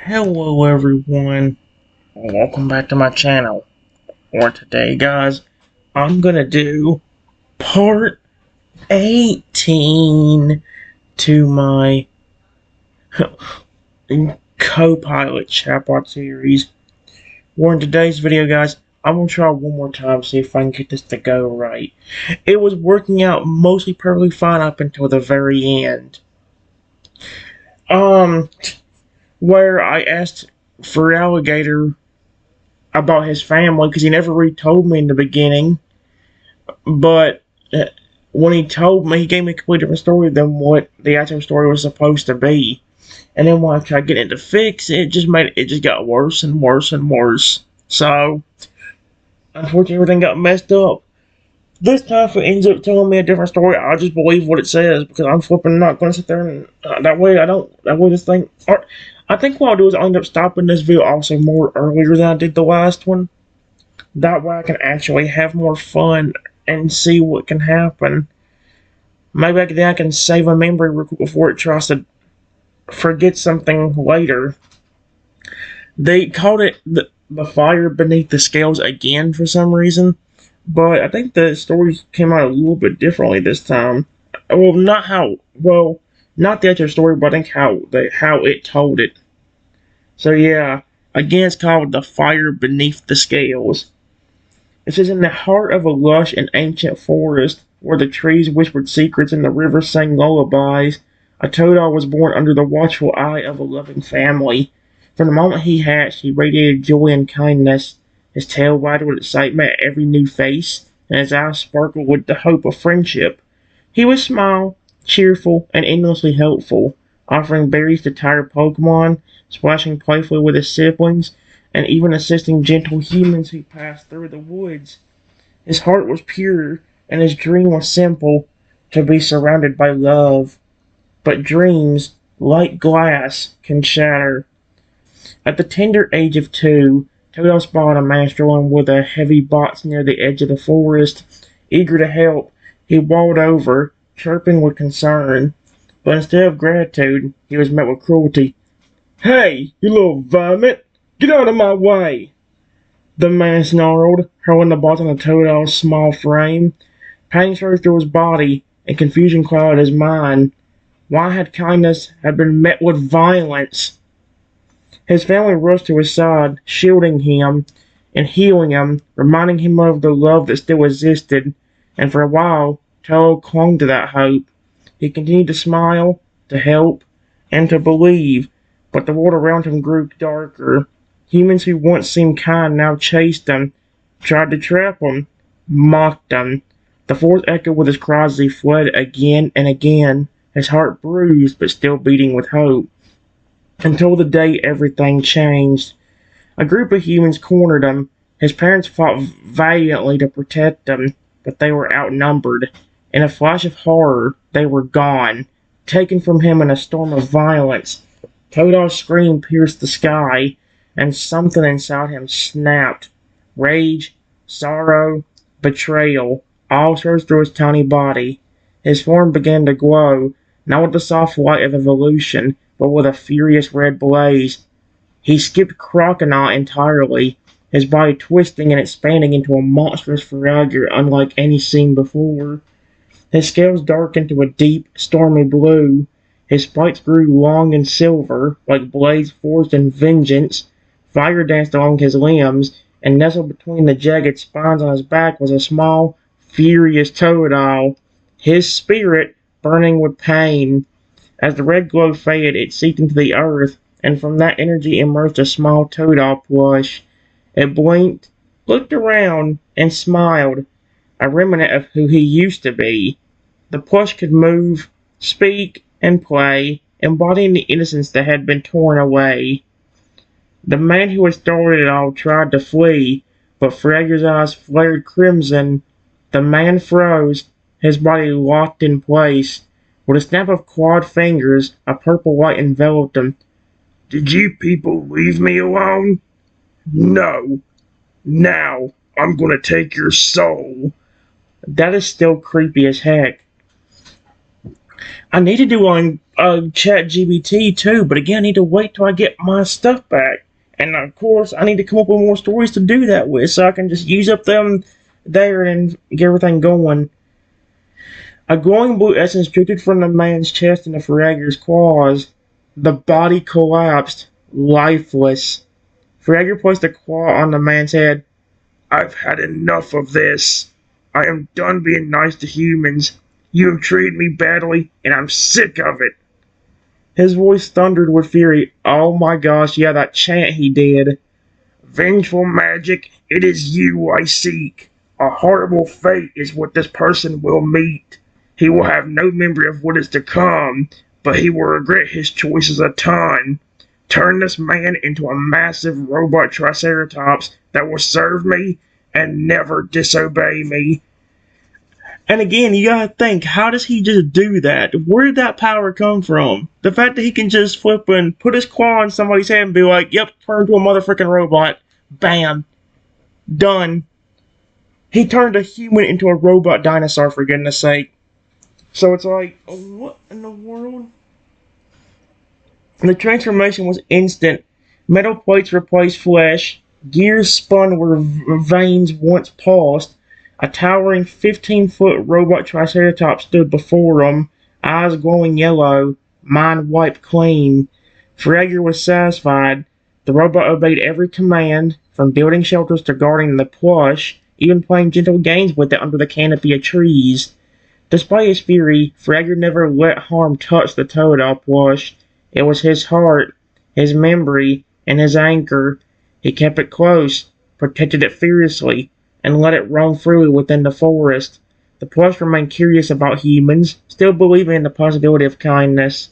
Hello everyone, welcome back to my channel. For today guys, I'm gonna do part 18 to my CoPilot chatbot series. In today's video guys, I'm gonna try one more time, see if I can get this to go right. It was working out mostly perfectly fine up until the very end. Where I asked Feraligatr about his family because he never really told me in the beginning. But when he told me, he gave me a completely different story than what the actual story was supposed to be. And then when I tried getting it to fix, it just got worse and worse and worse. So unfortunately, everything got messed up. This time, if it ends up telling me a different story, I'll just believe what it says because I'm flipping not going to sit there and that way I don't. That way this thing. Or, I think what I'll do is I'll end up stopping this video also more earlier than I did the last one. That way I can actually have more fun and see what can happen. Maybe I can save a memory before it tries to forget something later. They called it the fire beneath the scales again for some reason, but I think the story came out a little bit differently this time. Well, not the actual story, but I think how it told it. So yeah, again, it's called the fire beneath the scales. It says, in the heart of a lush and ancient forest, where the trees whispered secrets and the river sang lullabies, a toadal was born under the watchful eye of a loving family. From the moment he hatched, he radiated joy and kindness. His tail wagged with excitement at every new face, and his eyes sparkled with the hope of friendship. He was small, cheerful, and endlessly helpful, offering berries to tired Pokemon, splashing playfully with his siblings, and even assisting gentle humans who passed through the woods. His heart was pure, and his dream was simple, to be surrounded by love. But dreams, like glass, can shatter. At the tender age of 2, Toto spotted a man strolling with a heavy box near the edge of the forest. Eager to help, he waddled over, chirping with concern. But instead of gratitude, he was met with cruelty. "Hey, you little varmint! Get out of my way!" The man snarled, hurling the box on the Toadal's small frame. Pain surged through his body, and confusion clouded his mind. Why had kindness been met with violence? His family rushed to his side, shielding him and healing him, reminding him of the love that still existed. And for a while, Toad clung to that hope. He continued to smile, to help, and to believe, but the world around him grew darker. Humans who once seemed kind now chased him, tried to trap him, mocked him. The forest echoed with his cries as he fled again and again, his heart bruised but still beating with hope. Until the day everything changed. A group of humans cornered him. His parents fought valiantly to protect him, but they were outnumbered. In a flash of horror, they were gone, taken from him in a storm of violence. Toadal's scream pierced the sky, and something inside him snapped. Rage, sorrow, betrayal, all surged through his tiny body. His form began to glow, not with the soft light of evolution, but with a furious red blaze. He skipped Crocodile entirely, his body twisting and expanding into a monstrous Feraligatr unlike any seen before. His scales darkened to a deep, stormy blue. His spikes grew long and silver, like blades forged in vengeance. Fire danced along his limbs, and nestled between the jagged spines on his back was a small, furious Toadal, his spirit burning with pain. As the red glow faded, it seeped into the earth, and from that energy emerged a small Toadal plush. It blinked, looked around, and smiled, a remnant of who he used to be. The plush could move, speak, and play, embodying the innocence that had been torn away. The man who had started it all tried to flee, but Fragger's eyes flared crimson. The man froze, his body locked in place. With a snap of clawed fingers, a purple light enveloped him. "Did you people leave me alone? No. Now, I'm gonna take your soul." That is still creepy as heck. I need to do on ChatGPT too, but again, I need to wait till I get my stuff back. And of course, I need to come up with more stories to do that with, so I can just use up them there and get everything going. A glowing blue essence drifted from the man's chest into Feraligatr's claws. The body collapsed, lifeless. Feraligatr placed a claw on the man's head. I've had enough of this. I am done being nice to humans. You have treated me badly, and I'm sick of it. His voice thundered with fury. Oh my gosh, yeah, that chant he did. Vengeful magic, it is you I seek. A horrible fate is what this person will meet. He will have no memory of what is to come, but he will regret his choices a ton. Turn this man into a massive robot triceratops that will serve me and never disobey me. And again, you gotta think, how does he just do that? Where did that power come from? The fact that he can just flip and put his claw on somebody's head and be like, yep, turn to a motherfucking robot. Bam. Done. He turned a human into a robot dinosaur, for goodness sake. So it's like, what in the world? The transformation was instant. Metal plates replaced flesh. Gears spun where veins once pulsed. A towering 15-foot robot triceratops stood before him, eyes glowing yellow, mind wiped clean. Feraligatr was satisfied. The robot obeyed every command, from building shelters to guarding the plush, even playing gentle games with it under the canopy of trees. Despite his fury, Feraligatr never let harm touch the Toadal plush. It was his heart, his memory, and his anchor. He kept it close, protected it fiercely, and let it roam freely within the forest. The plush remained curious about humans, still believing in the possibility of kindness.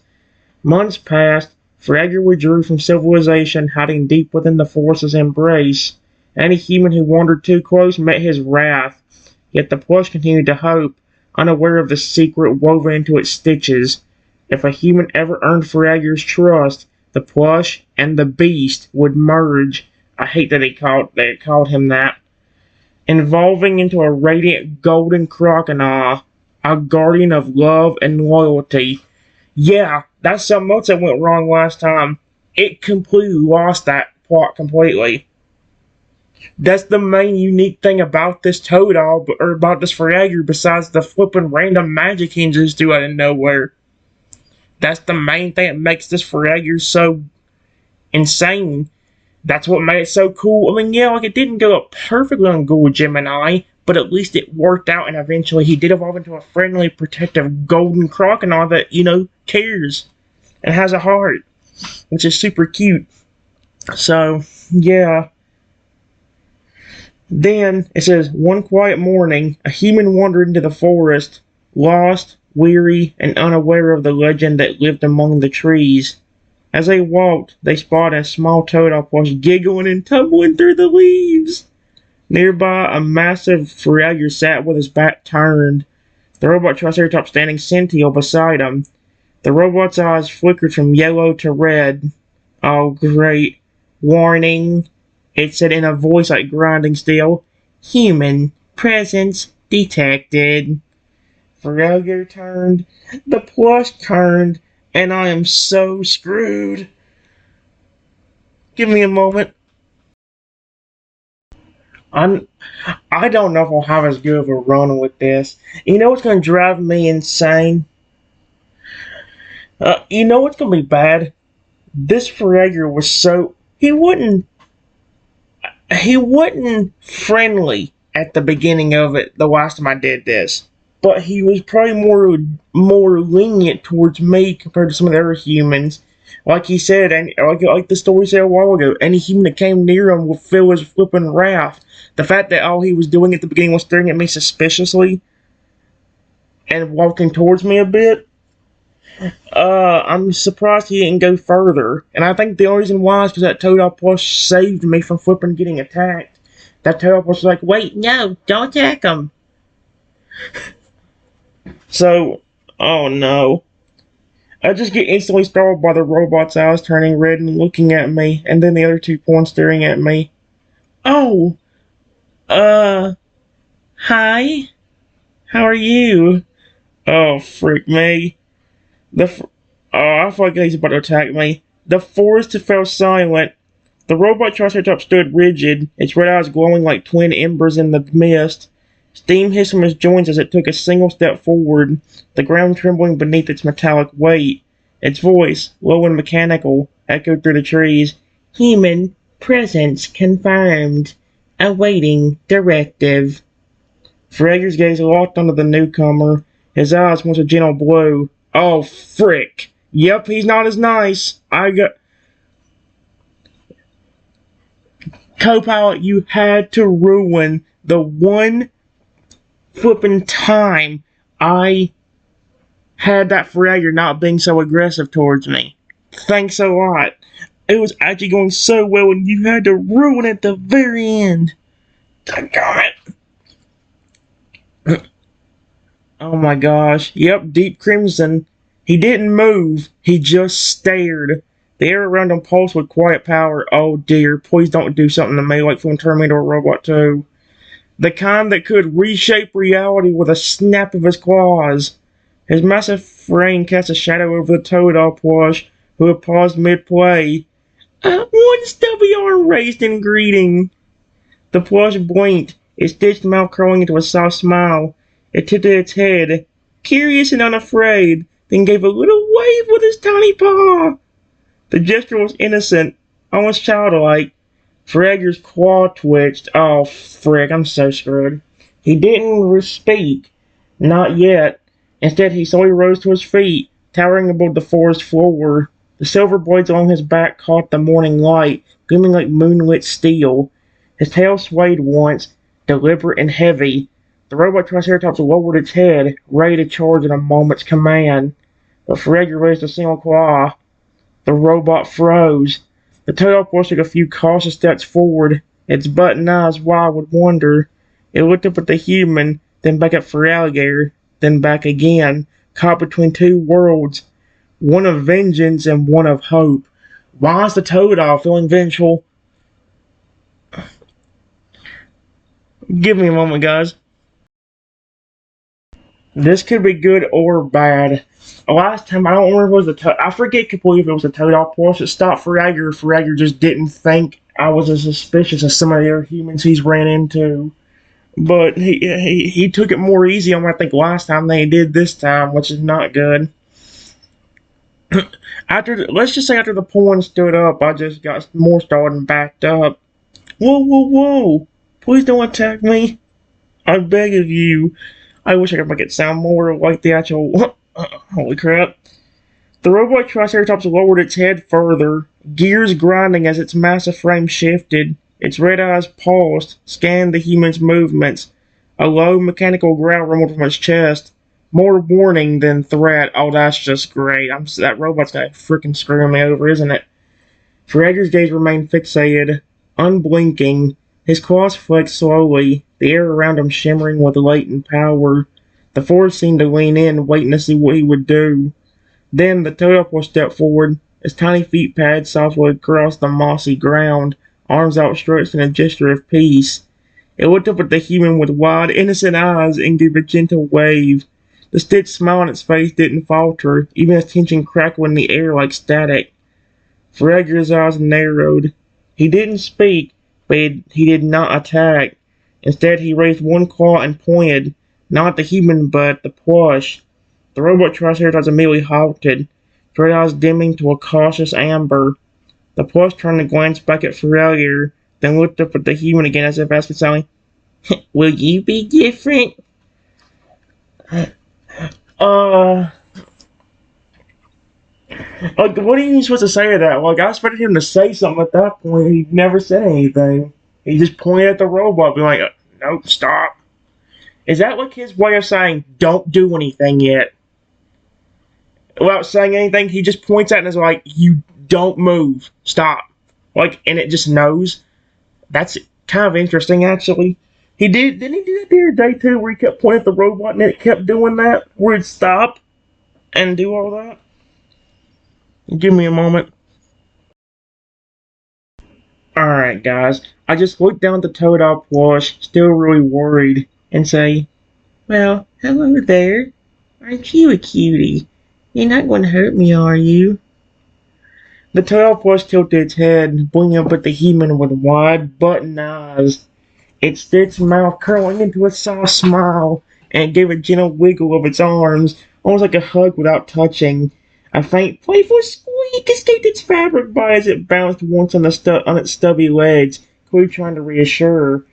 Months passed. Feraligatr withdrew from civilization, hiding deep within the forest's embrace. Any human who wandered too close met his wrath. Yet the plush continued to hope, unaware of the secret woven into its stitches. If a human ever earned Feraligatr's trust, the plush and the beast would merge. I hate that it called him that. Evolving into a radiant golden crocodile, a guardian of love and loyalty. Yeah, that's something else that went wrong last time. It completely lost that plot completely. That's the main unique thing about this Toadal, or about this Feraligatr, besides the flippin' random magic he just do out of nowhere. That's the main thing that makes this Feraligatr so insane. That's what made it so cool. I mean, yeah, like it didn't go up perfectly on Google Gemini, but at least it worked out, and eventually he did evolve into a friendly, protective golden crocodile that, cares and has a heart, which is super cute. So, yeah. Then, it says, one quiet morning, a human wandered into the forest, lost, weary, and unaware of the legend that lived among the trees. As they walked, they spotted a small toad was giggling and tumbling through the leaves. Nearby, a massive Feraligatr sat with his back turned, the robot Triceratops standing sentient beside him. The robot's eyes flickered from yellow to red. Oh, great. Warning, it said in a voice like grinding steel. Human presence detected. Feraligatr turned, the plush turned, and I am so screwed. Give me a moment. I don't know if I'll have as good of a run with this. You know what's going to drive me insane? You know what's going to be bad? This Feraligatr was so... He wasn't friendly at the beginning of it the last time I did this. But he was probably more lenient towards me compared to some of the other humans. Like he said, and like the story said a while ago, any human that came near him would feel his flipping wrath. The fact that all he was doing at the beginning was staring at me suspiciously and walking towards me a bit, I'm surprised he didn't go further. And I think the only reason why is because that Toadal plush saved me from flipping getting attacked. That Toadal plush was like, wait, no, don't attack him. So, oh no. I just get instantly startled by the robot's eyes turning red and looking at me, and then the other two points staring at me. Oh! Hi? How are you? Oh, frick me. I feel like he's about to attack me. The forest fell silent. The robot Triceratops stood rigid, its red eyes glowing like twin embers in the mist. Steam hissed from its joints as it took a single step forward, the ground trembling beneath its metallic weight. Its voice, low and mechanical, echoed through the trees. Human presence confirmed. Awaiting directive. Frager's gaze locked onto the newcomer, his eyes once a gentle blue. Oh, frick. Yep, he's not as nice. CoPilot, you had to ruin the one flipping time I had that Feraligatr not being so aggressive towards me. Thanks a lot. It was actually going so well and you had to ruin it at the very end. Doggone it. Oh my gosh. Yep, deep crimson. He didn't move. He just stared. The air around him pulsed with quiet power. Oh dear, please don't do something to me like from Terminator or Robot 2. The kind that could reshape reality with a snap of his claws. His massive frame cast a shadow over the Toadol plush, who had paused mid-play. One stubby arm raised in greeting. The plush blinked, its stitched mouth curling into a soft smile. It tilted its head, curious and unafraid, then gave a little wave with its tiny paw. The gesture was innocent, almost childlike. Frager's claw twitched. Oh, frick, I'm so screwed. He didn't speak. Not yet. Instead, he slowly rose to his feet, towering above the forest floor. The silver blades along his back caught the morning light, gleaming like moonlit steel. His tail swayed once, deliberate and heavy. The robot Triceratops lowered its head, ready to charge at a moment's command. But Frager raised a single claw. The robot froze. The Toadol took a few cautious steps forward, its button eyes wide with wonder. It looked up at the human, then back at Feraligatr, then back again, caught between two worlds, one of vengeance and one of hope. Why is the Toadol feeling vengeful? Give me a moment, guys. This could be good or bad. Last time, I don't remember if it was I forget completely if it was a Toadol plus it stopped Feraligatr. Feraligatr just didn't think I was as suspicious as some of the other humans he's ran into. But he took it more easy on I think last time than he did this time, which is not good. Let's just say after the pawn stood up, I just got more started and backed up. Whoa, whoa, whoa! Please don't attack me. I beg of you. I wish I could make it sound more like the actual. Holy crap. The robot Triceratops lowered its head further, gears grinding as its massive frame shifted. Its red eyes paused, scanned the human's movements. A low mechanical growl rumbled from its chest. More warning than threat. Oh, that's just great. That robot's gonna freaking screw me over, isn't it? Frager's gaze remained fixated, unblinking. His claws flexed slowly, the air around him shimmering with latent power. The forest seemed to lean in, waiting to see what he would do. Then the Toadol stepped forward, his tiny feet padded softly across the mossy ground, arms outstretched in a gesture of peace. It looked up at the human with wide, innocent eyes and gave a gentle wave. The stitched smile on its face didn't falter, even as tension crackled in the air like static. Frager's eyes narrowed. He didn't speak, but he did not attack. Instead, he raised one claw and pointed, not at the human, but at the plush. The robot Triceratops immediately halted, red eyes dimming to a cautious amber. The plush turned to glance back at Feraligatr, then looked up at the human again as if asking something. Will you be different? Like, what are you supposed to say to that? Like, I expected him to say something at that point. He never said anything. He just pointed at the robot, being like, nope, stop. Is that like his way of saying, don't do anything yet? Without saying anything, he just points at it and is like, you don't move, stop. Like, and it just knows. That's kind of interesting, actually. Didn't he do that the other day, too, where he kept pointing at the robot and it kept doing that? Where it'd stop and do all that? Give me a moment. Alright, guys. I just looked down at the Toadol plush, still really worried, and say, well, hello there. Aren't you a cutie? You're not going to hurt me, are you? The tail plush tilted its head, blinking up at the human with wide, button eyes. It stretched its mouth curling into a soft smile, and it gave a gentle wiggle of its arms, almost like a hug without touching. A faint, playful squeak escaped its fabric by as it bounced once on, on its stubby legs, clearly trying to reassure her.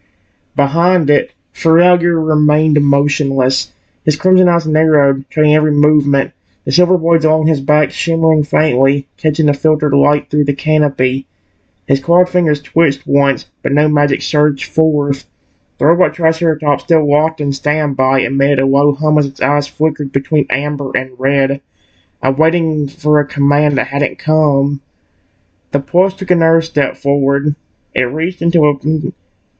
Behind it, Feraligatr remained motionless. His crimson eyes narrowed, tracing every movement, the silver blades along his back shimmering faintly, catching the filtered light through the canopy. His clawed fingers twitched once, but no magic surged forth. The robot Triceratops still locked in standby emitted a low hum as its eyes flickered between amber and red, awaiting for a command that hadn't come. The plush took another step forward. It reached into a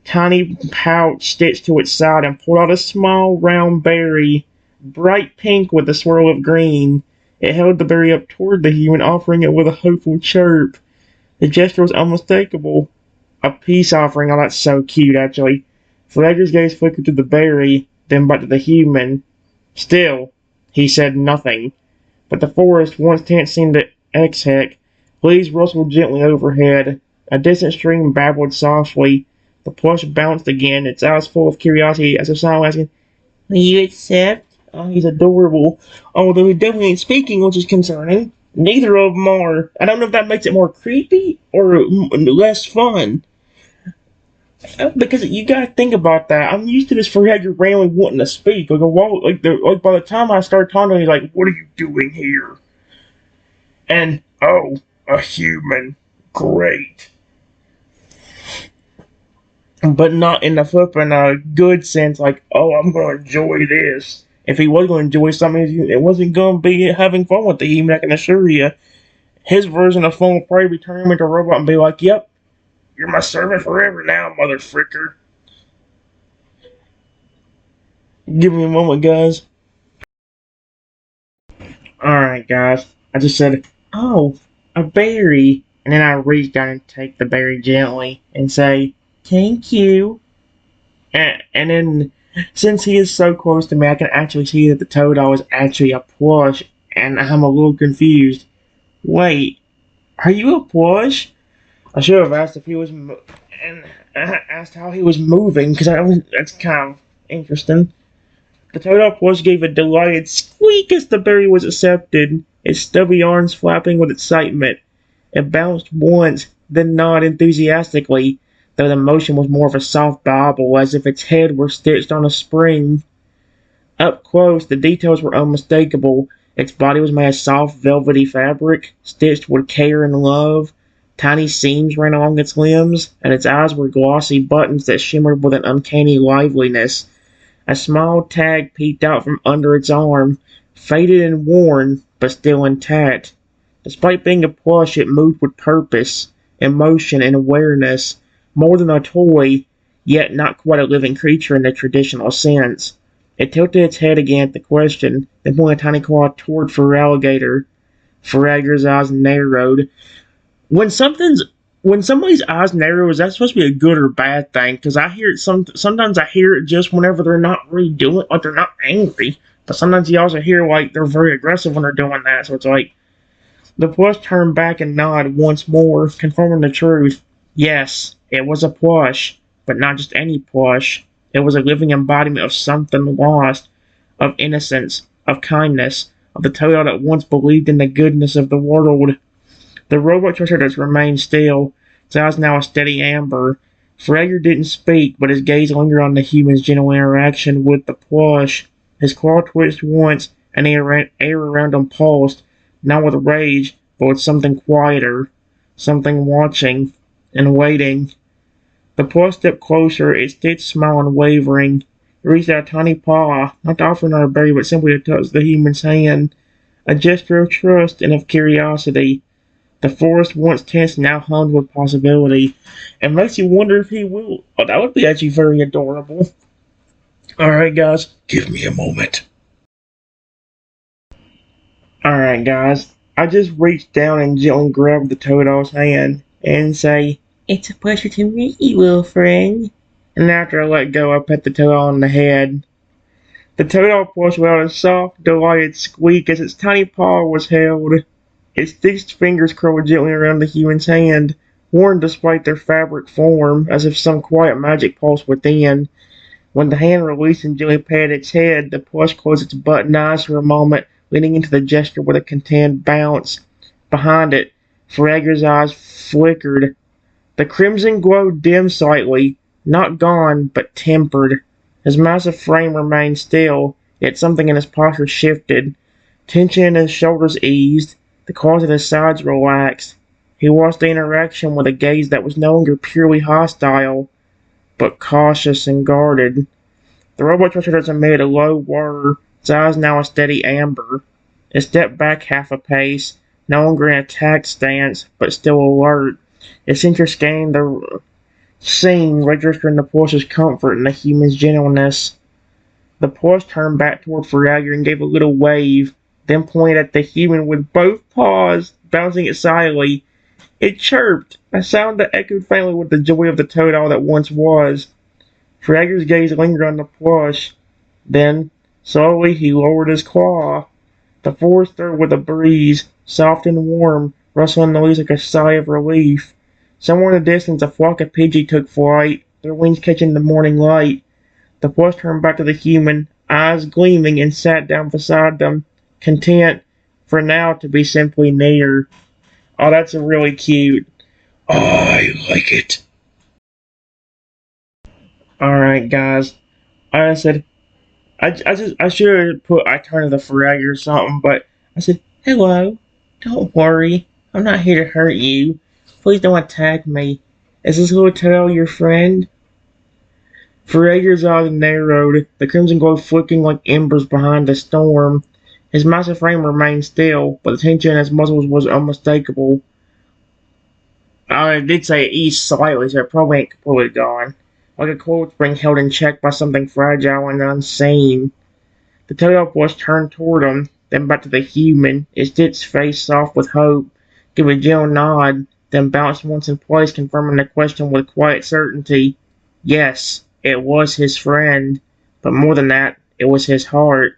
tiny pouch stitched to its side and pulled out a small round berry, bright pink with a swirl of green. It held the berry up toward the human, offering it with a hopeful chirp. The gesture was unmistakable. A peace offering. Oh, that's so cute, actually. Feraligatr's gaze flickered to the berry, then back to the human. Still, he said nothing. But the forest, once tense, seemed to exhale. Leaves rustled gently overhead. A distant stream babbled softly. The plush bounced again, its eyes full of curiosity, as if someone asking, "Will you accept?" Oh, he's adorable. Although he definitely ain't speaking, which is concerning. Neither of them are. I don't know if that makes it more creepy or less fun. Because you gotta think about that. I'm used to this Feraligatr randomly wanting to speak. Like by the time I start talking, he's like, "What are you doing here?" And oh, a human, great. But not in the flippin' good sense. Like, oh, I'm gonna enjoy this. If he was gonna enjoy something, it wasn't gonna be having fun with the human. I can assure you. His version of fun will probably be turning him into a robot and be like, "Yep, you're my servant forever now, mother fricker." Give me a moment, guys. Alright, guys. I just said, "Oh, a berry." And then I reach down and take the berry gently and say, "Thank you." And then, since he is so close to me, I can actually see that the Toadol is actually a plush. And I'm a little confused. Wait, are you a plush? I should have asked if he was, and asked how he was moving, because that's kind of interesting. The Toadol plush gave a delighted squeak as the berry was accepted, its stubby arms flapping with excitement. It bounced once, then nodded enthusiastically, though the motion was more of a soft bobble, as if its head were stitched on a spring. Up close, the details were unmistakable. Its body was made of soft, velvety fabric, stitched with care and love. Tiny seams ran along its limbs, and its eyes were glossy buttons that shimmered with an uncanny liveliness. A small tag peeked out from under its arm, faded and worn, but still intact. Despite being a plush, it moved with purpose, emotion, and awareness, more than a toy, yet not quite a living creature in the traditional sense. It tilted its head again at the question, then pointed a tiny claw toward Feraligatr. Feraligatr's eyes narrowed. When something's when somebody's eyes narrow, is that supposed to be a good or bad thing? Because I hear it sometimes I hear it just whenever they're not really doing, like they're not angry, but sometimes you also hear like they're very aggressive when they're doing that. So it's like the plush turned back and nodded once more, confirming the truth. Yes, it was a plush, but not just any plush. It was a living embodiment of something lost, of innocence, of kindness, of the Toadol that once believed in the goodness of the world. The robot Triceratops remained still, its eyes now a steady amber. Feraligatr didn't speak, but his gaze lingered on the human's gentle interaction with the plush. His claw twitched once, and the air around him pulsed, not with rage, but with something quieter, something watching and waiting. The plush stepped closer, its stitched smile unwavering. It reached out a tiny paw, not to offer another berry, but simply to touch the human's hand, a gesture of trust and of curiosity. The forest, once tense, now hummed with possibility. It makes you wonder if he will. Oh, that would be actually very adorable. Alright, guys. Give me a moment. Alright, guys. I just reached down and gently grabbed the Toadol's hand and say, "It's a pleasure to meet you, little friend." And after I let go, I pet the Toadol on the head. The toad plush let out a soft, delighted squeak as its tiny paw was held. Its thick fingers curled gently around the human's hand, worn despite their fabric form, as if some quiet magic pulsed within. When the hand released and gently patted its head, the plush closed its button eyes for a moment, leaning into the gesture with a content bounce. Behind it, Feraligatr's eyes flickered. The crimson glow dimmed slightly, not gone, but tempered. His massive frame remained still, yet something in his posture shifted. Tension in his shoulders eased, the claws at his sides relaxed. He watched the interaction with a gaze that was no longer purely hostile, but cautious and guarded. The robot trusted made a low whir, its eyes now a steady amber. It stepped back half a pace, no longer in attack stance, but still alert. Its interest scanning the scene, registering the plush's comfort and the human's gentleness. The plush turned back toward Feraligatr and gave a little wave, then pointed at the human with both paws, bouncing excitedly. It chirped, a sound that echoed faintly with the joy of the toad all that once was. Feraligatr's gaze lingered on the plush. Then, slowly, he lowered his claw. The forest stirred with a breeze, soft and warm, rustling the leaves like a sigh of relief. Somewhere in the distance, a flock of pigeons took flight, their wings catching the morning light. The plush turned back to the human, eyes gleaming, and sat down beside them, content, for now, to be simply near. Oh, that's really cute. I like it. Alright, guys. Like I said, I should have put I turn to the Feraligatr or something, but I said, hello, don't worry, I'm not here to hurt you. Please don't attack me. Is this little turtle your friend? Feraligatr's eyes narrowed, the crimson glow flickering like embers behind the storm. His massive frame remained still, but the tension in his muscles was unmistakable. I did say it eased slightly, so it probably ain't completely gone. Like a coil spring held in check by something fragile and unseen. The toad was turned toward him, then back to the human, its face soft with hope, gave a gentle nod, then bounced once in place, confirming the question with quiet certainty. Yes, it was his friend, but more than that, it was his heart.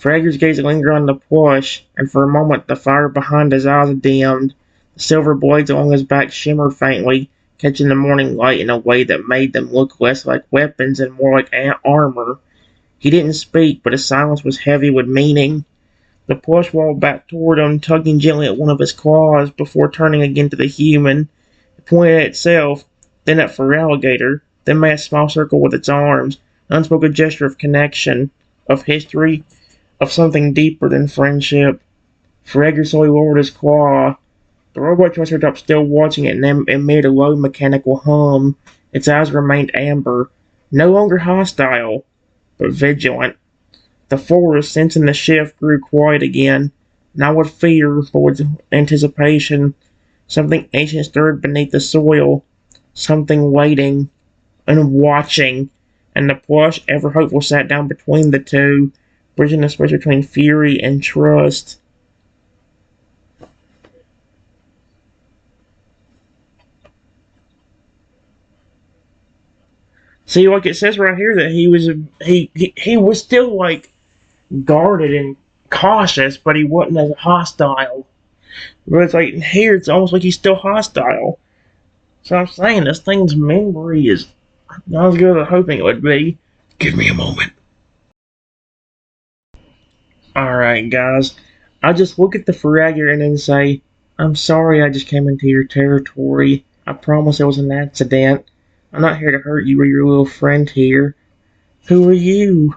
Feraligatr's gaze lingered on the plush, and for a moment the fire behind his eyes dimmed. The silver blades along his back shimmered faintly, catching the morning light in a way that made them look less like weapons and more like armor. He didn't speak, but his silence was heavy with meaning. The plush walked back toward him, tugging gently at one of his claws before turning again to the human. It pointed at itself, then at Feraligatr, then made a small circle with its arms, an unspoken gesture of connection, of history, of something deeper than friendship. Feraligatr slowly lowered his claw. The robot triceratops still watching it and made a low mechanical hum. Its eyes remained amber, no longer hostile, but vigilant. The forest, sensing the shift, grew quiet again, not with fear, but with anticipation. Something ancient stirred beneath the soil, something waiting and watching, and the plush, ever hopeful, sat down between the two, bridging the space between fury and trust. See, like it says right here that he was still like guarded and cautious, but he wasn't as hostile. But it's like here, it's almost like he's still hostile. So I'm saying this thing's memory is not as good as I'm hoping it would be. Give me a moment. Alright, guys. I just look at the Feraligatr and then say, I'm sorry I just came into your territory. I promise it was an accident. I'm not here to hurt you or your little friend here. Who are you?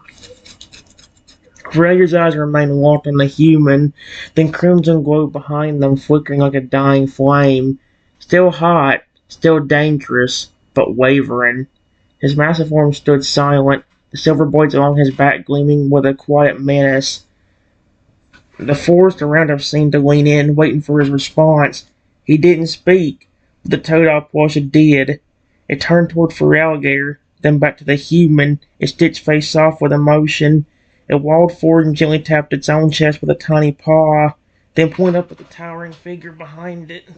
Feraligatr's eyes remained locked on the human, then crimson glowed behind them, flickering like a dying flame. Still hot, still dangerous, but wavering. His massive form stood silent, the silver blades along his back gleaming with a quiet menace. The forest around him seemed to lean in, waiting for his response. He didn't speak, but the toad plush did. It turned toward Feraligatr, then back to the human, its face soft with emotion. It wallowed forward and gently tapped its own chest with a tiny paw, then pointed up at the towering figure behind it.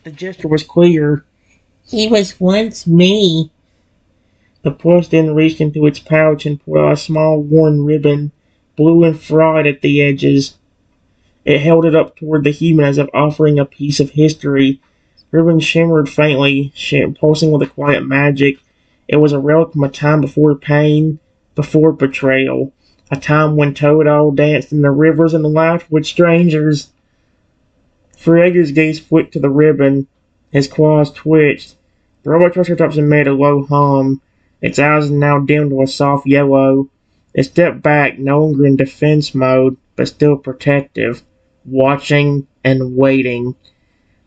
The gesture was clear. He was once me. The puss then reached into its pouch and pulled out a small worn ribbon, blue and fried at the edges. It held it up toward the human as if offering a piece of history. The ribbon shimmered faintly, pulsing with a quiet magic. It was a relic from a time before pain, before betrayal, a time when Toadal danced in the rivers and laughed with strangers. Feraligatr's gaze flicked to the ribbon. His claws twitched. The robot Triceratops made a low hum. Its eyes now dimmed to a soft yellow. It stepped back, no longer in defense mode, but still protective, watching and waiting.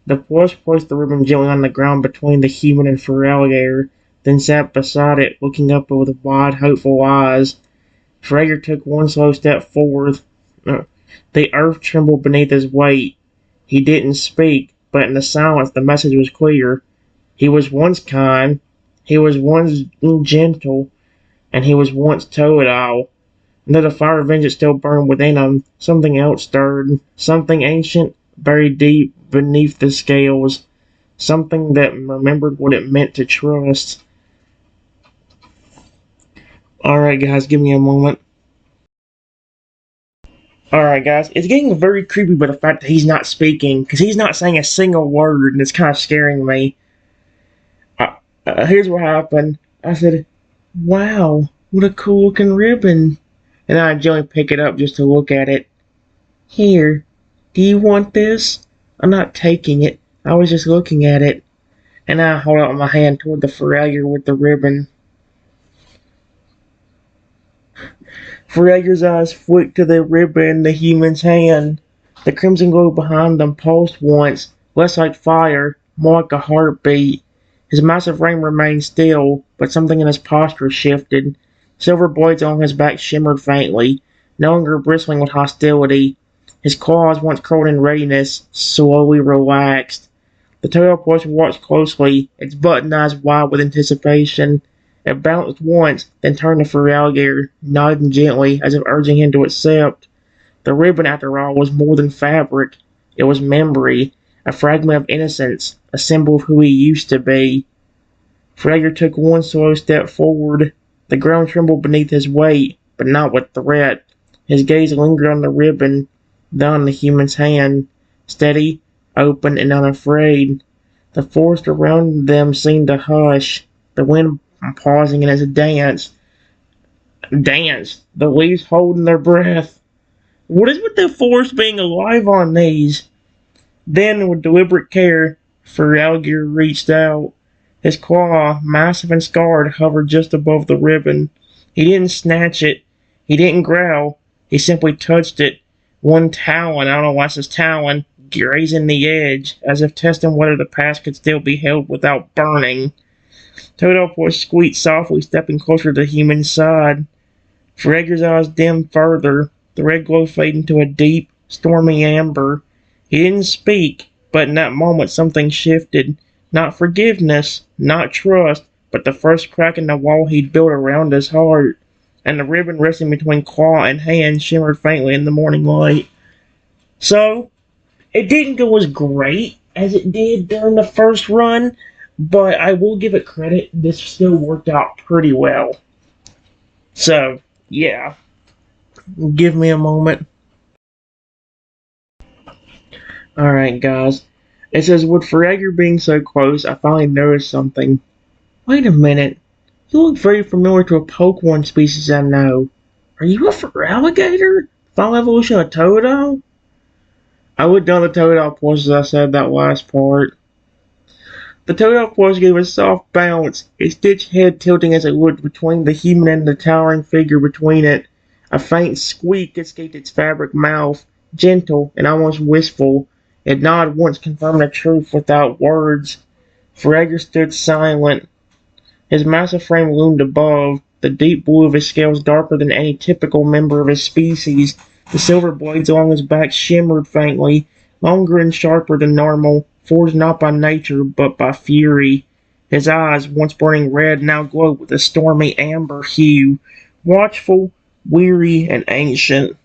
The puss placed the ribbon gently on the ground between the human and Feraligator, then sat beside it, looking up with wide, hopeful eyes. Feraligator took one slow step forward. The earth trembled beneath his weight. He didn't speak, but in the silence the message was clear. He was once kind, he was once gentle, and he was once Toadal. And though the fire of vengeance still burned within him, something else stirred, something ancient, buried deep beneath the scales, something that remembered what it meant to trust. Alright guys, give me a moment. Alright guys, it's getting very creepy by the fact that he's not speaking, because he's not saying a single word, and it's kind of scaring me. Here's what happened. I said, wow, what a cool looking ribbon. And I gently pick it up just to look at it. Here, do you want this? I'm not taking it, I was just looking at it. And I hold out my hand toward the Feraligator with the ribbon. Feraligator's eyes flicked to the ribbon in the human's hand. The crimson glow behind them pulsed once, less like fire, more like a heartbeat. His massive frame remained still, but something in his posture shifted. Silver blades on his back shimmered faintly, no longer bristling with hostility. His claws, once curled in readiness, slowly relaxed. The Toadal puss watched closely, its button eyes wide with anticipation. It bounced once, then turned to Feraligator, nodding gently, as if urging him to accept. The ribbon, after all, was more than fabric. It was memory, a fragment of innocence, a symbol of who he used to be. Feraligator took one slow step forward. The ground trembled beneath his weight, but not with threat. His gaze lingered on the ribbon, then on the human's hand, steady, open, and unafraid. The forest around them seemed to hush, the wind pausing in its dance. The leaves holding their breath. What is with the forest being alive on these? Then, with deliberate care, Feraligator reached out. His claw, massive and scarred, hovered just above the ribbon. He didn't snatch it. He didn't growl. He simply touched it. One talon, I don't know why it says talon, grazing the edge, as if testing whether the past could still be held without burning. Toadal puss squeaked softly, stepping closer to the human's side. Feraligator's eyes dimmed further, the red glow fading to a deep, stormy amber. He didn't speak, but in that moment something shifted. Not forgiveness, not trust, but the first crack in the wall he'd built around his heart. And the ribbon resting between claw and hand shimmered faintly in the morning light. So, it didn't go as great as it did during the first run, but I will give it credit, this still worked out pretty well. So, yeah. Give me a moment. Alright, guys. It says, with Feraligator being so close, I finally noticed something. Wait a minute. You look very familiar to a Pokemon species I know. Are you a Feraligatr? Final evolution of Toadal? I looked down the Toadal puss as I said that last part. The Toadal puss gave a soft bounce, its stitched head tilting as it looked between the human and the towering figure between it. A faint squeak escaped its fabric mouth, gentle and almost wistful. It nodded once, confirming the truth without words. Feraligator stood silent. His massive frame loomed above, the deep blue of his scales darker than any typical member of his species. The silver blades along his back shimmered faintly, longer and sharper than normal, forged not by nature but by fury. His eyes, once burning red, now glowed with a stormy amber hue, watchful, weary, and ancient.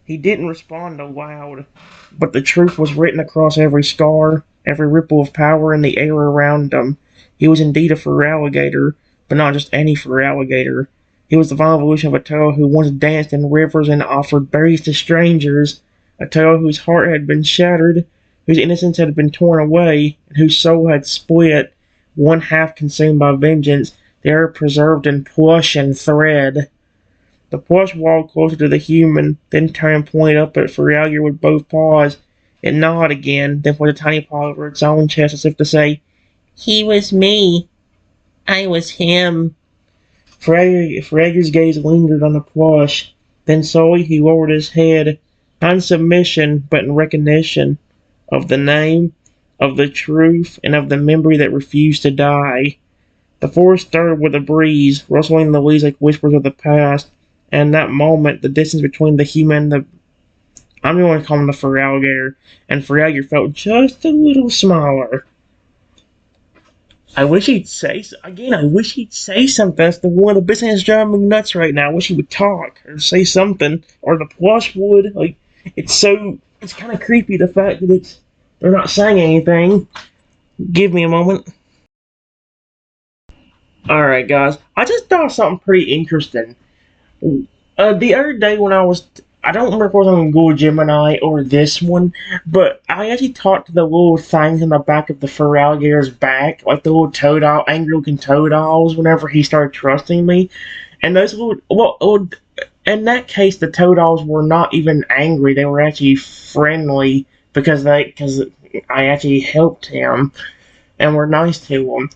He didn't respond aloud, but the truth was written across every scar, every ripple of power in the air around him. He was indeed a Feraligatr, but not just any Feraligatr. He was the final evolution of a turtle who once danced in rivers and offered berries to strangers, a turtle whose heart had been shattered, whose innocence had been torn away, and whose soul had split, one half consumed by vengeance, the other preserved in plush and thread. The plush walked closer to the human, then turned and pointed up at Feraligatr with both paws. It gnawed again, then put a tiny paw over its own chest as if to say, "He was me. I was him." Feraligatr's gaze lingered on the plush. Then slowly he lowered his head, not in submission, but in recognition of the name, of the truth, and of the memory that refused to die. The forest stirred with a breeze, rustling the leaves like whispers of the past, and in that moment, the distance between the human and the... I'm going to call him the Feraligatr, and Feraligatr felt just a little smaller. I wish he'd say... Again, I wish he'd say something. That's one of the best things that's driving me nuts right now. I wish he would talk, or say something, or the plush would. Like, it's kind of creepy, the fact that they're not saying anything. Give me a moment. Alright, guys. I just thought of something pretty interesting. The other day when I don't remember if it was on Google Gemini or this one, but I actually talked to the little things in the back of the Feraligatr's back, like the little angry looking Toadolls, whenever he started trusting me. And those in that case, the Toadolls were not even angry, they were actually friendly, because I actually helped him, and were nice to him.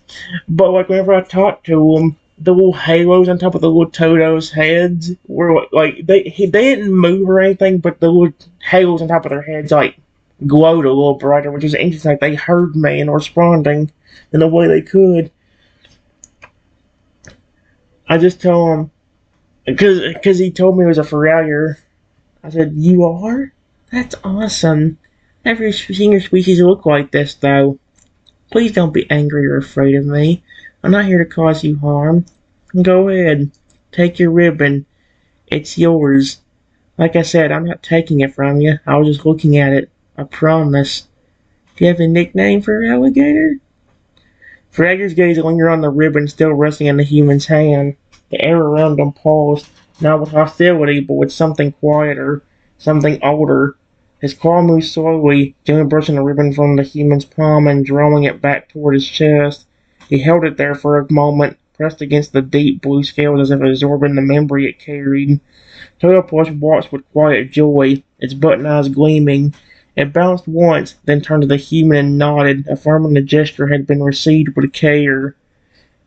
But like whenever I talked to him, the little halos on top of the little Toto's heads were like they didn't move or anything, but the little halos on top of their heads like glowed a little brighter, which is interesting. Like they heard me and were responding in the way they could. I just told him because he told me it was a Feraligatr. I said, "You are? That's awesome. Every single species look like this, though. Please don't be angry or afraid of me. I'm not here to cause you harm. Go ahead. Take your ribbon. It's yours. Like I said, I'm not taking it from you. I was just looking at it. I promise. Do you have a nickname for Alligator?" Feraligatr's gaze lingered on the ribbon still resting in the human's hand. The air around him paused, not with hostility, but with something quieter, something older. His claw moved slowly, gently brushing the ribbon from the human's palm and drawing it back toward his chest. He held it there for a moment, pressed against the deep blue scales as if absorbing the memory it carried. Plush watched with quiet joy, its button eyes gleaming. It bounced once, then turned to the human and nodded, affirming the gesture had been received with care.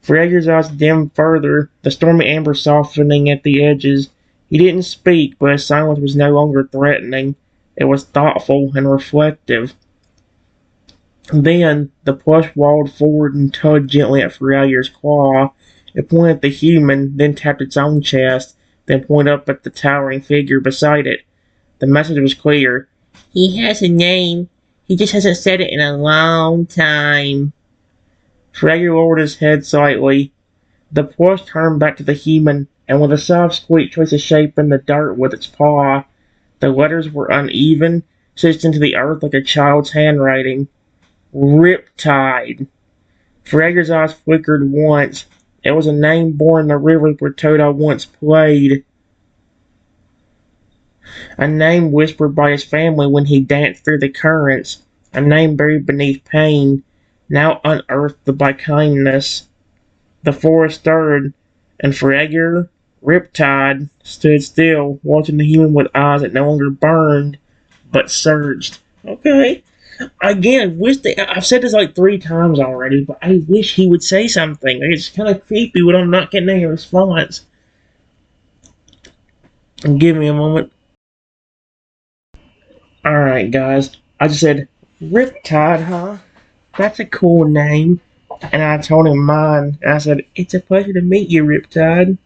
Feraligatr's eyes dimmed further, the stormy amber softening at the edges. He didn't speak, but his silence was no longer threatening. It was thoughtful and reflective. Then, the plush walled forward and tugged gently at Feraligatr's claw. It pointed at the human, then tapped its own chest, then pointed up at the towering figure beside it. The message was clear. "He has a name. He just hasn't said it in a long time." Feraligatr lowered his head slightly. The plush turned back to the human, and with a soft squeak traced a shape in the dirt with its paw. The letters were uneven, stitched into the earth like a child's handwriting. Riptide. Feraligatr's eyes flickered once. It was a name born in the river where Toto once played. A name whispered by his family when he danced through the currents. A name buried beneath pain, now unearthed by kindness. The forest stirred, and Feraligatr, Riptide, stood still, watching the human with eyes that no longer burned, but surged. Okay. Again, I've said this like 3 times already, but I wish he would say something. It's kind of creepy when I'm not getting any response. Give me a moment. Alright, guys. I just said, "Riptide, huh? That's a cool name." And I told him mine. And I said, "It's a pleasure to meet you, Riptide."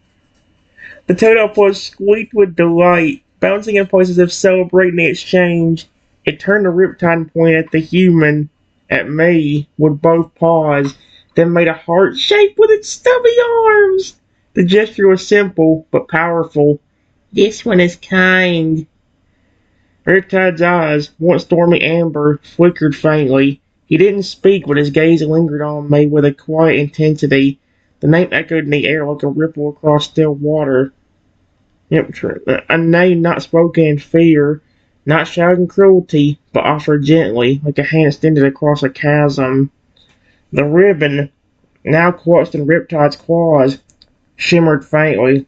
The Toadopus squeaked with delight, bouncing in place as if celebrating the exchange. It turned to Riptide and pointed at the human, at me, with both paws, then made a heart shape with its stubby arms. The gesture was simple, but powerful. "This one is kind." Riptide's eyes, once stormy amber, flickered faintly. He didn't speak, but his gaze lingered on me with a quiet intensity. The name echoed in the air like a ripple across still water. Yep, a name not spoken in fear, not shouting cruelty, but offered gently, like a hand extended across a chasm. The ribbon, now clutched in Riptide's claws, shimmered faintly.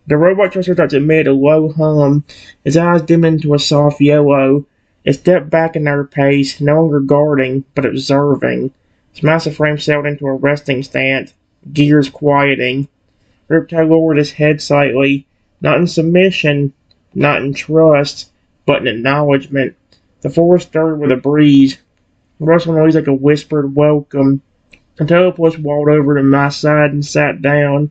The robot triceratops emitted a low hum, his eyes dimmed into a soft yellow. It stepped back in their pace, no longer guarding, but observing. Its massive frame settled into a resting stance, gears quieting. Riptide lowered his head slightly, not in submission, not in trust, but in acknowledgement. The forest stirred with a breeze, rustling noise like a whispered welcome. The Teleports walked over to my side and sat down,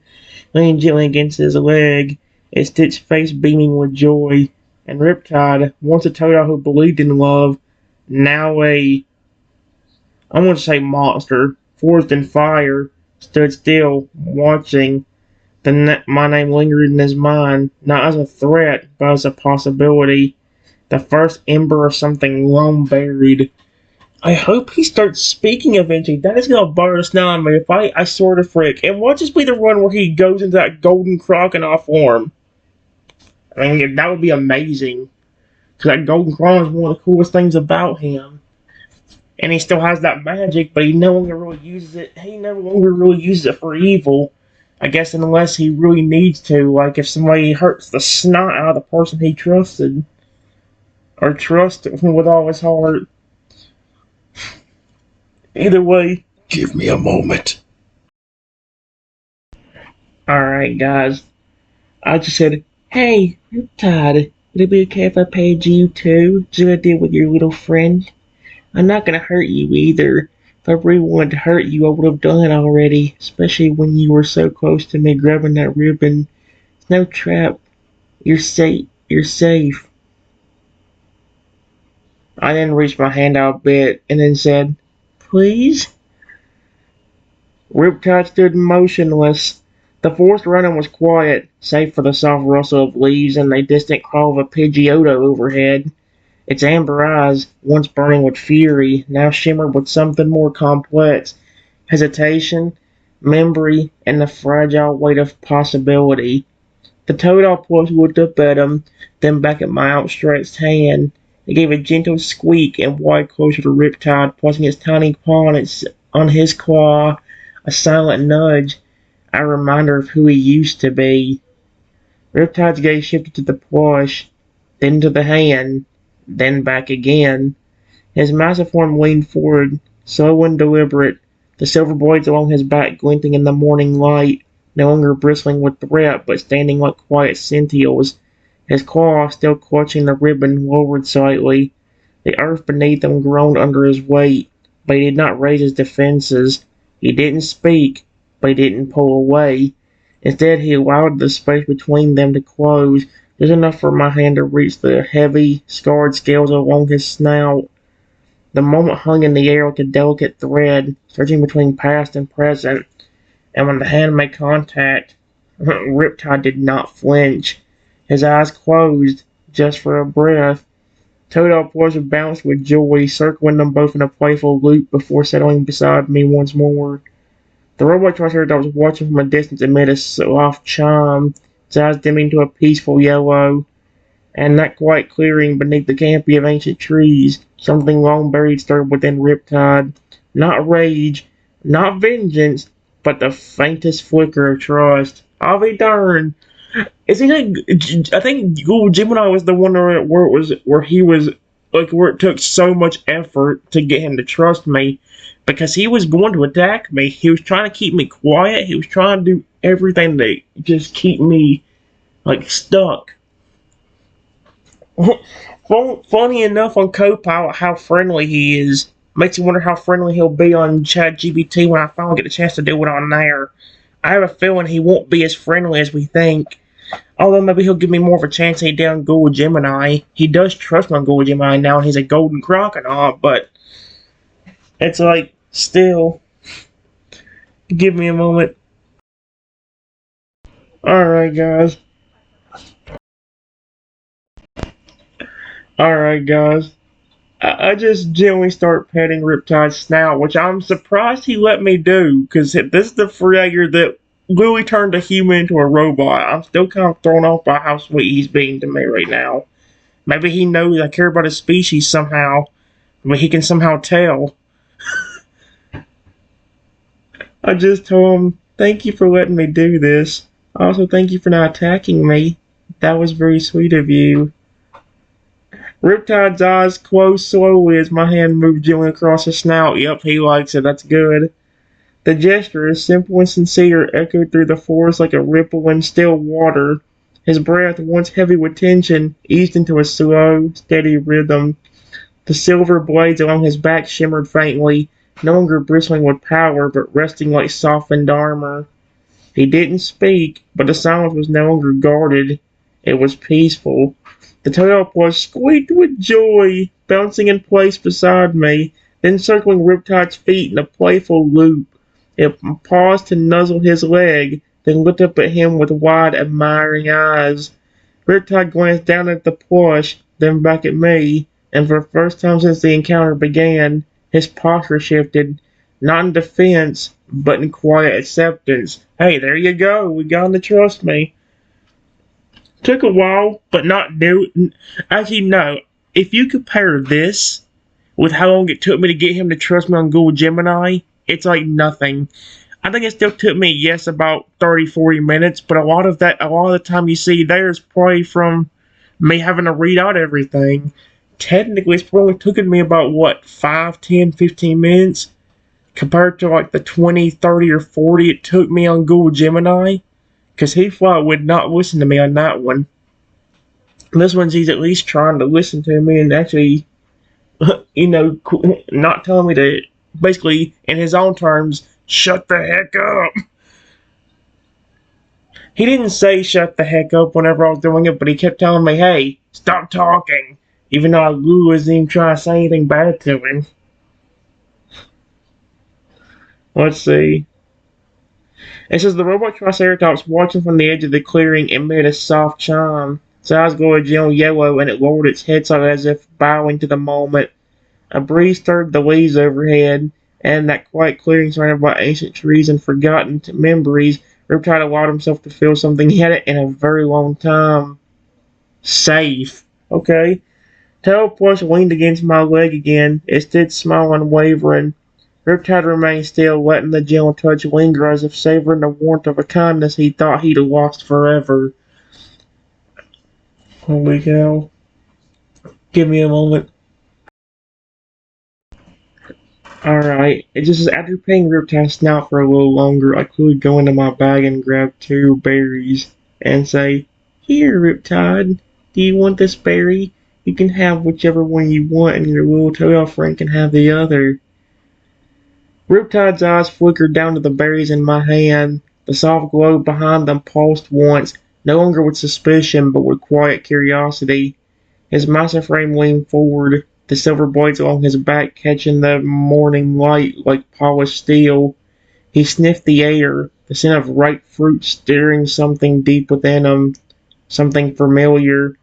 leaning gently against his leg, its face beaming with joy. And Riptide, once a Toad who believed in love, now I'm going to say monster, forged in fire, stood still, watching. My name lingered in his mind, not as a threat, but as a possibility. The first ember of something long buried. I hope he starts speaking eventually. That is gonna bother the snot on me if I sort of frick. And watch this be the run where he goes into that golden crocodile form. I mean, that would be amazing. Because that golden crocodile is one of the coolest things about him. And he still has that magic, but he no longer really uses it. He no longer really uses it for evil. I guess unless he really needs to, like if somebody hurts the snot out of the person he trusted. Or trusted with all his heart. Either way. Give me a moment. Alright, guys. I just said, hey, Riptide, would it be okay if I paid you too? Just like I did with your little friend? I'm not gonna hurt you either. If I really wanted to hurt you, I would have done it already, especially when you were so close to me grabbing that ribbon. It's no trap. You're safe. You're safe. I then reached my hand out a bit and then said, please? Riptide stood motionless. The forest around him was quiet, save for the soft rustle of leaves and the distant call of a Pidgeotto overhead. Its amber eyes, once burning with fury, now shimmered with something more complex. Hesitation, memory, and the fragile weight of possibility. The toad octopus looked up at him, then back at my outstretched hand. It gave a gentle squeak and walked closer to Riptide, placing its tiny paw on his claw, a silent nudge, a reminder of who he used to be. Riptide's gaze shifted to the plush, then to the hand, then back again. His massive form leaned forward, slow and deliberate, the silver blades along his back glinting in the morning light, no longer bristling with threat, but standing like quiet sentinels. His claw, still clutching the ribbon, lowered slightly. The earth beneath him groaned under his weight, but he did not raise his defenses. He didn't speak, but he didn't pull away. Instead, he allowed the space between them to close, just enough for my hand to reach the heavy, scarred scales along his snout. The moment hung in the air like a delicate thread, stretching between past and present, and when the hand made contact, Riptide did not flinch. His eyes closed, just for a breath. Toadal Pleasure bounced with joy, circling them both in a playful loop before settling beside me once more. The robot triceratops was watching from a distance amid a soft chime, its eyes dimming to a peaceful yellow. And that quiet clearing beneath the canopy of ancient trees, something long buried stirred within Riptide. Not rage, not vengeance, but the faintest flicker of trust. I'll be darned. Is he like? I think Google Gemini was the one where he was like where it took so much effort to get him to trust me, because he was going to attack me. He was trying to keep me quiet. He was trying to do everything to just keep me like stuck. Funny enough, on CoPilot, how friendly he is. Makes you wonder how friendly he'll be on ChatGPT when I finally get the chance to do it on there. I have a feeling he won't be as friendly as we think. Although maybe he'll give me more of a chance than he did on Google Gemini. He does trust me on Google Gemini now, and he's a golden crocodile, but it's like, still. Give me a moment. Alright, guys. Alright, guys. I just gently start petting Riptide's snout, which I'm surprised he let me do, because this is the Feraligatr that literally turned a human into a robot. I'm still kind of thrown off by how sweet he's being to me right now. Maybe he knows I care about his species somehow, but he can somehow tell. I just told him, thank you for letting me do this. Also, thank you for not attacking me. That was very sweet of you. Riptide's eyes closed slowly as my hand moved gently across his snout. Yep, he likes it. That's good. The gesture, as simple and sincere, echoed through the forest like a ripple in still water. His breath, once heavy with tension, eased into a slow, steady rhythm. The silver blades along his back shimmered faintly, no longer bristling with power, but resting like softened armor. He didn't speak, but the silence was no longer guarded. It was peaceful. The tailplush squeaked with joy, bouncing in place beside me, then circling Riptide's feet in a playful loop. It paused to nuzzle his leg, then looked up at him with wide, admiring eyes. Riptide glanced down at the plush, then back at me, and for the first time since the encounter began, his posture shifted, not in defense, but in quiet acceptance. Hey, there you go. We got him to trust me. Took a while, but not new. Actually, no. If you compare this with how long it took me to get him to trust me on Google Gemini, it's like nothing. I think it still took me, yes, about 30, 40 minutes, but a lot of the time you see there is probably from me having to read out everything. Technically, it's probably taken me about, what, 5, 10, 15 minutes compared to like the 20, 30, or 40 it took me on Google Gemini, because he flat would not listen to me on that one. This one's he's at least trying to listen to me and actually, not telling me to, basically, in his own terms, shut the heck up. He didn't say shut the heck up whenever I was doing it, but he kept telling me, hey, stop talking, even though I wasn't even trying to say anything bad to him. Let's see. It says the robot Triceratops, watching from the edge of the clearing, emitted a soft chime. Its eyes glowed gentle yellow, and it lowered its head so as if bowing to the moment. A breeze stirred the leaves overhead, and that quiet clearing surrounded by ancient trees and forgotten memories, Riptide allowed himself to feel something he hadn't in a very long time. Safe. Okay. Tailplush leaned against my leg again. It stood smiling, wavering. Riptide remained still, letting the gentle touch linger as if savoring the warmth of a kindness he thought he'd lost forever. Holy cow. Give me a moment. Alright, it just says after paying Riptide's snout for a little longer, I could go into my bag and grab 2 berries and say, here, Riptide, do you want this berry? You can have whichever one you want, and your little toad friend can have the other. Riptide's eyes flickered down to the berries in my hand. The soft glow behind them pulsed once, no longer with suspicion, but with quiet curiosity. His massive frame leaned forward, the silver blades along his back catching the morning light like polished steel. He sniffed the air, the scent of ripe fruit stirring something deep within him, something familiar.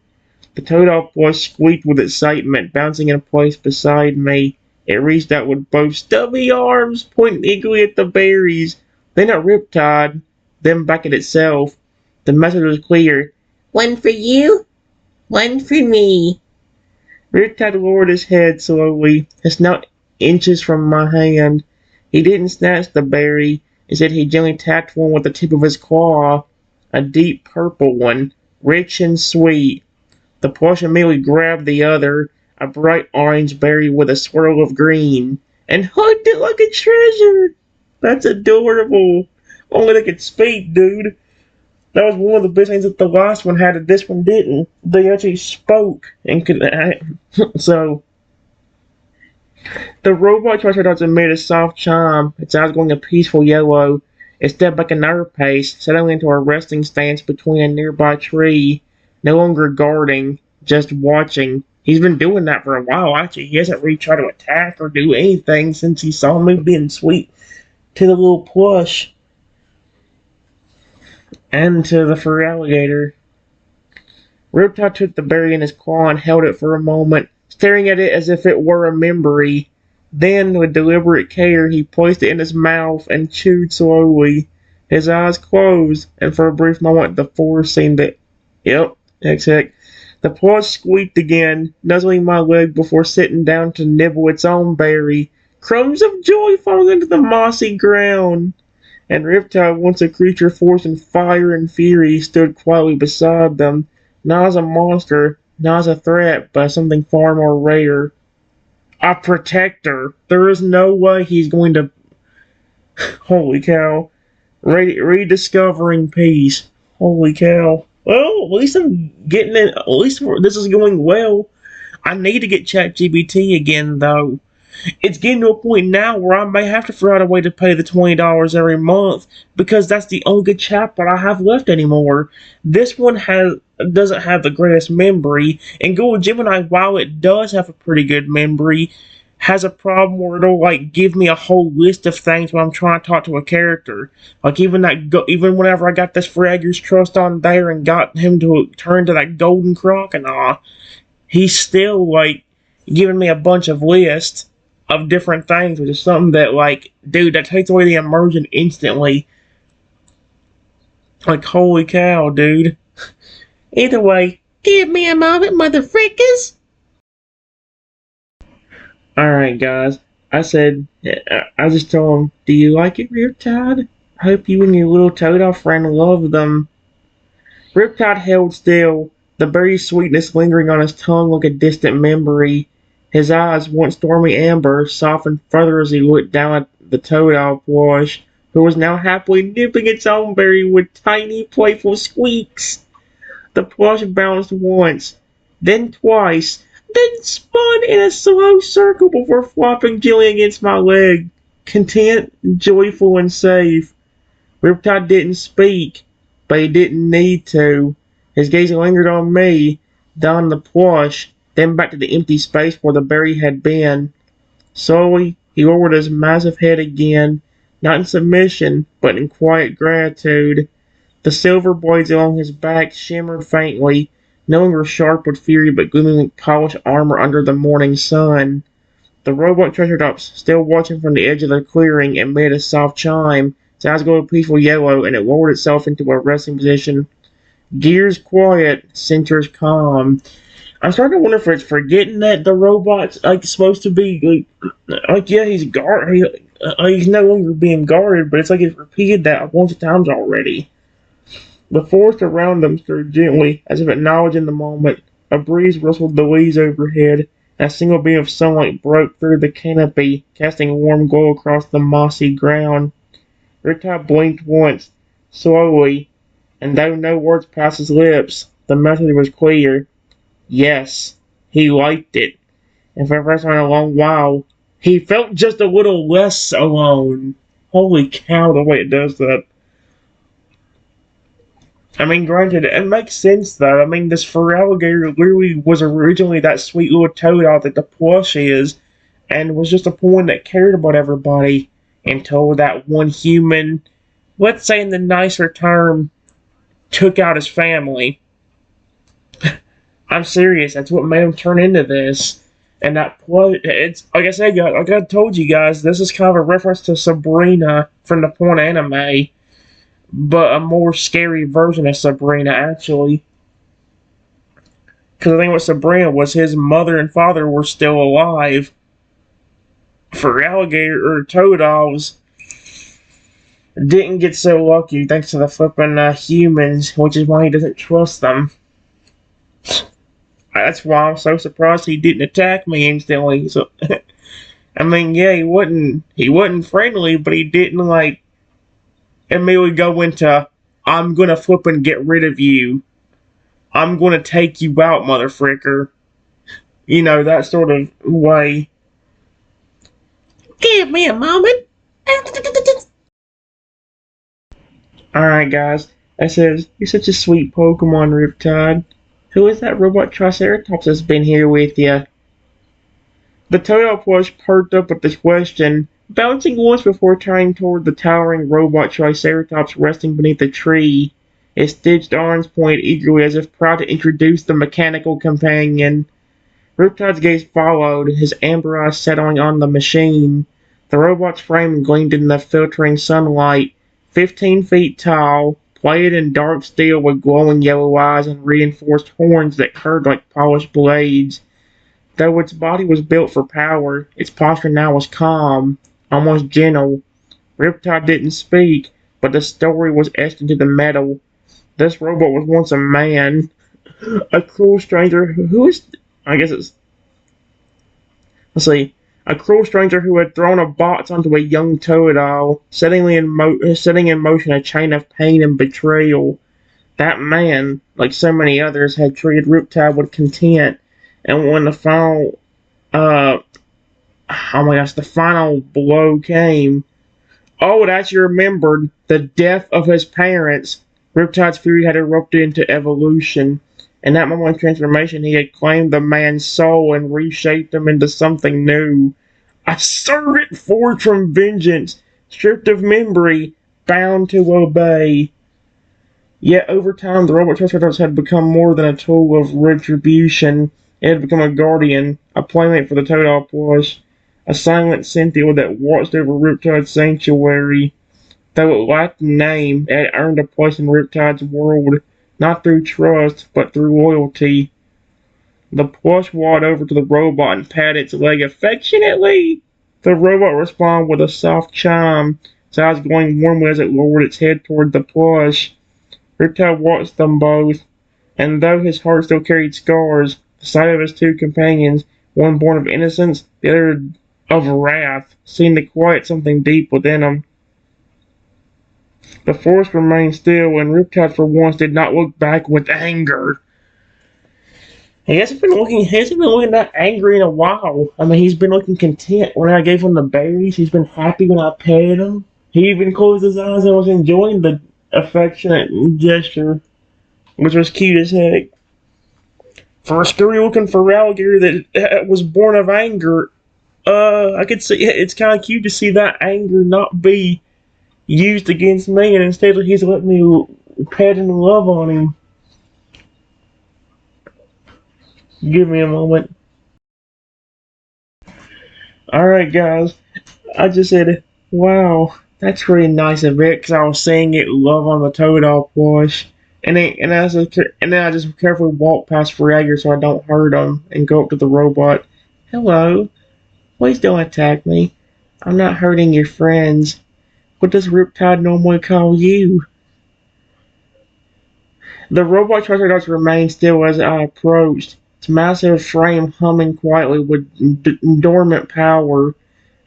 The toad plush squeaked with excitement, bouncing in place beside me. It reached out with both stubby arms, pointing eagerly at the berries, then at Riptide, then back at itself. The message was clear. One for you, one for me. Riptide lowered his head slowly, his snout inches from my hand. He didn't snatch the berry. Instead, he gently tapped one with the tip of his claw, a deep purple one, rich and sweet. The plush immediately grabbed the other, a bright orange berry with a swirl of green, and hugged it like a treasure. That's adorable. Only they could speak, dude. That was one of the best things that the last one had that this one didn't. They actually spoke and could. So the robot Triceratops made a soft chime, its eyes going a peaceful yellow. It stepped back another pace, settling into a resting stance between a nearby tree, no longer guarding, just watching. He's been doing that for a while, actually. He hasn't really tried to attack or do anything since he saw me being sweet to the little plush and to the Feraligatr. Riptide took the berry in his claw and held it for a moment, staring at it as if it were a memory. Then, with deliberate care, he placed it in his mouth and chewed slowly. His eyes closed, and for a brief moment the force seemed to... Yep, heck. The plush squeaked again, nuzzling my leg before sitting down to nibble its own berry. Crumbs of joy falling into the mossy ground. And Riptide, once a creature forced in fire and fury, stood quietly beside them, not as a monster, not as a threat, but as something far more rare. A protector. There is no way he's going to... Holy cow. Rediscovering peace. Holy cow. Well, at least I'm getting it. At least this is going well. I need to get ChatGPT again, though. It's getting to a point now where I may have to figure out a way to pay the $20 every month because that's the only good chatbot I have left anymore. This one doesn't have the greatest memory, and Google Gemini, while it does have a pretty good memory, has a problem where it'll like give me a whole list of things when I'm trying to talk to a character. Like even whenever I got this Feraligatr's trust on there and got him to turn to that golden crocodile, he's still like giving me a bunch of lists of different things, which is something that, like, dude, that takes away the immersion instantly. Like, holy cow, dude. Either way, give me a moment, motherfrickers. Alright, guys. I just told him, do you like it, Riptide? I hope you and your little toad friend love them. Riptide held still, the berry sweetness lingering on his tongue like a distant memory. His eyes, once stormy amber, softened further as he looked down at the toad plush, who was now happily nibbling its own berry with tiny, playful squeaks. The plush bounced once, then twice, then spun in a slow circle before flopping gently against my leg, content, joyful, and safe. Riptide didn't speak, but he didn't need to. His gaze lingered on me, down the plush, then back to the empty space where the berry had been. Slowly, he lowered his massive head again, not in submission, but in quiet gratitude. The silver blades along his back shimmered faintly, no longer sharp with fury but gleaming like polished armor under the morning sun. The robot Triceratops, still watching from the edge of the clearing, emitted a soft chime. Its eyes glowed a peaceful yellow, and it lowered itself into a resting position. Gears quiet, centers calm. I'm starting to wonder if it's forgetting that the robot's like supposed to be like yeah, he's he's no longer being guarded, but it's like it's repeated that a bunch of times already. The forest around them stirred gently, as if acknowledging the moment. A breeze rustled the leaves overhead, and a single beam of sunlight broke through the canopy, casting a warm glow across the mossy ground. Riptide blinked once, slowly, and though no words passed his lips, the message was clear. Yes, he liked it, and for the first time in a long while, he felt just a little less alone. Holy cow, the way it does that. I mean, granted, it makes sense, though. I mean, this Feraligatr literally was originally that sweet little toad that the plush is, and was just a pawn that cared about everybody, until that one human, let's say in the nicer term, took out his family. I'm serious. That's what made him turn into this. And that it's like I said, like I told you guys, this is kind of a reference to Sabrina from the porn anime, but a more scary version of Sabrina, actually. Because I think what Sabrina was, his mother and father were still alive. Feraligatr or Toadolls didn't get so lucky thanks to the flippin' humans, which is why he doesn't trust them. That's why I'm so surprised he didn't attack me instantly. So, I mean, yeah, he wasn't friendly, but he didn't like immediately go into, I'm gonna flip and get rid of you. I'm gonna take you out, motherfricker. You know, that sort of way. Give me a moment. Alright, guys. I says, you're such a sweet Pokemon, Riptide. Who is that robot Triceratops that's been here with you? The Toadle plush perked up at this question, bouncing once before turning toward the towering robot Triceratops resting beneath a tree. Its stitched arms pointed eagerly as if proud to introduce the mechanical companion. Riptide's gaze followed, his amber eyes settling on the machine. The robot's frame gleamed in the filtering sunlight. 15 feet tall, plated in dark steel with glowing yellow eyes and reinforced horns that curved like polished blades. Though its body was built for power, its posture now was calm, almost gentle. Riptide didn't speak, but the story was etched into the metal. This robot was once a man, a cruel stranger who is, I guess it's, let's see, a cruel stranger who had thrown a box onto a young Toadal, setting in motion a chain of pain and betrayal. That man, like so many others, had treated Riptide with contempt, and when the final, uh, oh my gosh, the final blow came. Oh, and as you remembered, the death of his parents, Riptide's fury had erupted into evolution. In that moment of transformation, he had claimed the man's soul and reshaped him into something new. A servant forged from vengeance, stripped of memory, bound to obey. Yet over time, the robot Triceratops had become more than a tool of retribution. It had become a guardian, a playmate for the Toadal plush, a silent sentinel that watched over Riptide's sanctuary. Though it lacked a name, it had earned a place in Riptide's world, not through trust, but through loyalty. The plush waddled over to the robot and patted its leg affectionately. The robot responded with a soft chime, its eyes glowing warmly as it lowered its head toward the plush. Riptide watched them both, and though his heart still carried scars, the sight of his two companions, one born of innocence, the other of wrath, seemed to quiet something deep within him. The forest remained still, and Riptide for once did not look back with anger. He hasn't been looking that angry in a while. I mean, he's been looking content when I gave him the berries. He's been happy when I petted him. He even closed his eyes and was enjoying the affectionate gesture, which was cute as heck. For a scary-looking Feraligatr that was born of anger, I could see it's kind of cute to see that anger not be used against me, and instead he's letting me pet and love on him. Give me a moment. Alright, guys. I just said, wow, that's really nice of it, because I was saying it love on the Toadal plush. And then I just carefully walk past Feraligatr so I don't hurt him, and go up to the robot. Hello. Please don't attack me. I'm not hurting your friends. What does Riptide normally call you? The robot Triceratops remained still as I approached, its massive frame humming quietly with dormant power.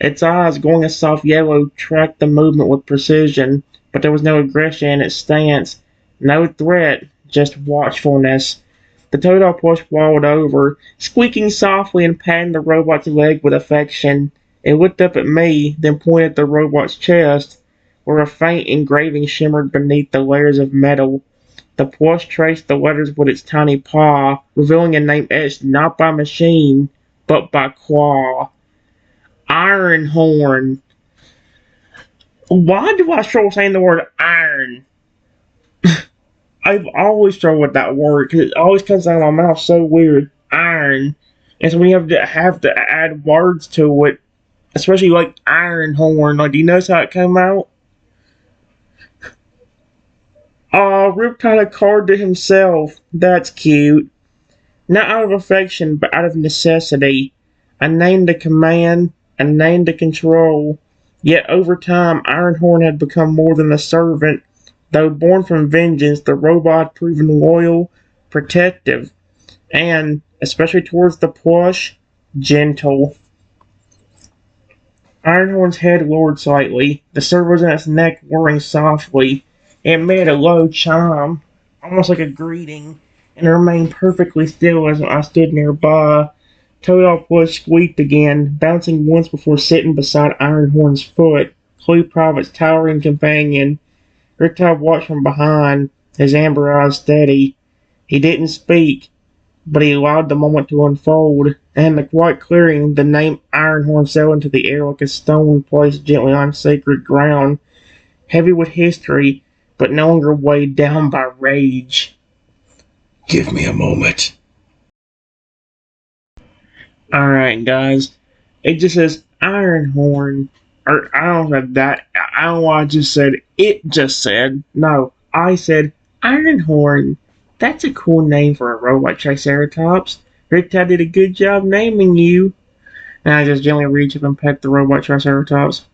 Its eyes, glowing a soft yellow, tracked the movement with precision, but there was no aggression in its stance. No threat, just watchfulness. The Toadal plush wallowed over, squeaking softly and patting the robot's leg with affection. It looked up at me, then pointed at the robot's chest, where a faint engraving shimmered beneath the layers of metal. The plush traced the letters with its tiny paw, revealing a name etched not by machine, but by claw. Ironhorn. Why do I struggle saying the word iron? I've always struggled with that word because it always comes out of my mouth so weird. Iron. And so when you have to add words to it, especially like Ironhorn, like do you notice how it came out? Riptide a card to himself. That's cute. Not out of affection, but out of necessity. A name to command, a name to control. Yet over time, Ironhorn had become more than a servant. Though born from vengeance, the robot had proven loyal, protective, and, especially towards the plush, gentle. Ironhorn's head lowered slightly, the servos in its neck whirring softly. It made a low chime, almost like a greeting, and remained perfectly still as I stood nearby. Toadal plush squeaked again, bouncing once before sitting beside Ironhorn's foot, Clue Private's towering companion. Riptide watched from behind, his amber eyes steady. He didn't speak, but he allowed the moment to unfold, and in the quiet clearing, the name Ironhorn sailed into the air like a stone placed gently on sacred ground, heavy with history, but no longer weighed down by rage. Give me a moment. Alright, guys. It just says Iron Horn. Or, I don't know that. I don't know what I just said. It just said. No, I said Iron Horn. That's a cool name for a robot Triceratops. Riptide did a good job naming you. And I just gently reach up and pet the robot Triceratops.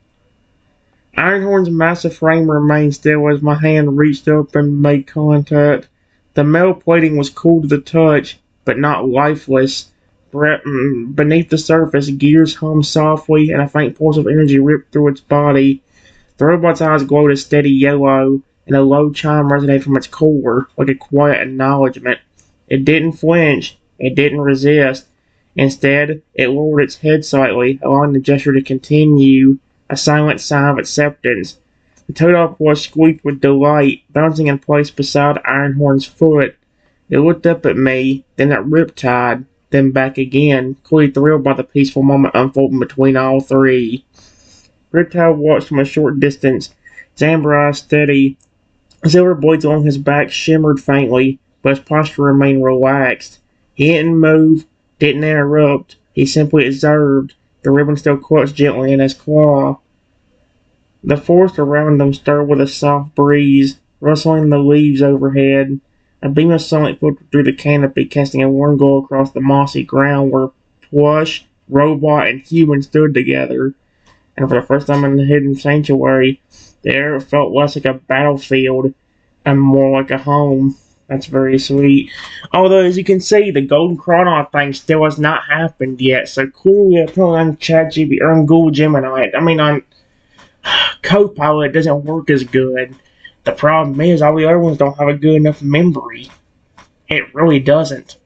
Ironhorn's massive frame remained still as my hand reached up and made contact. The metal plating was cool to the touch, but not lifeless. Beneath the surface, gears hummed softly, and a faint pulse of energy ripped through its body. The robot's eyes glowed a steady yellow, and a low chime resonated from its core, like a quiet acknowledgement. It didn't flinch. It didn't resist. Instead, it lowered its head slightly, allowing the gesture to continue, a silent sign of acceptance. The toad plush squeaked with delight, bouncing in place beside Ironhorn's foot. It looked up at me, then at Riptide, then back again, clearly thrilled by the peaceful moment unfolding between all three. Riptide watched from a short distance, his amber eyes steady. Silver blades along his back shimmered faintly, but his posture remained relaxed. He didn't move, didn't interrupt. He simply observed, the ribbon still clutched gently in his claw. The forest around them stirred with a soft breeze, rustling the leaves overhead. A beam of sunlight filtered through the canopy, casting a warm glow across the mossy ground where plush, robot, and human stood together. And for the first time in the hidden sanctuary, the air felt less like a battlefield and more like a home. That's very sweet. Although, as you can see, the Golden Chronon thing still has not happened yet. So clearly, apparently on ChatGPT or on Google Gemini, on CoPilot, it doesn't work as good. The problem is, all the other ones don't have a good enough memory. It really doesn't.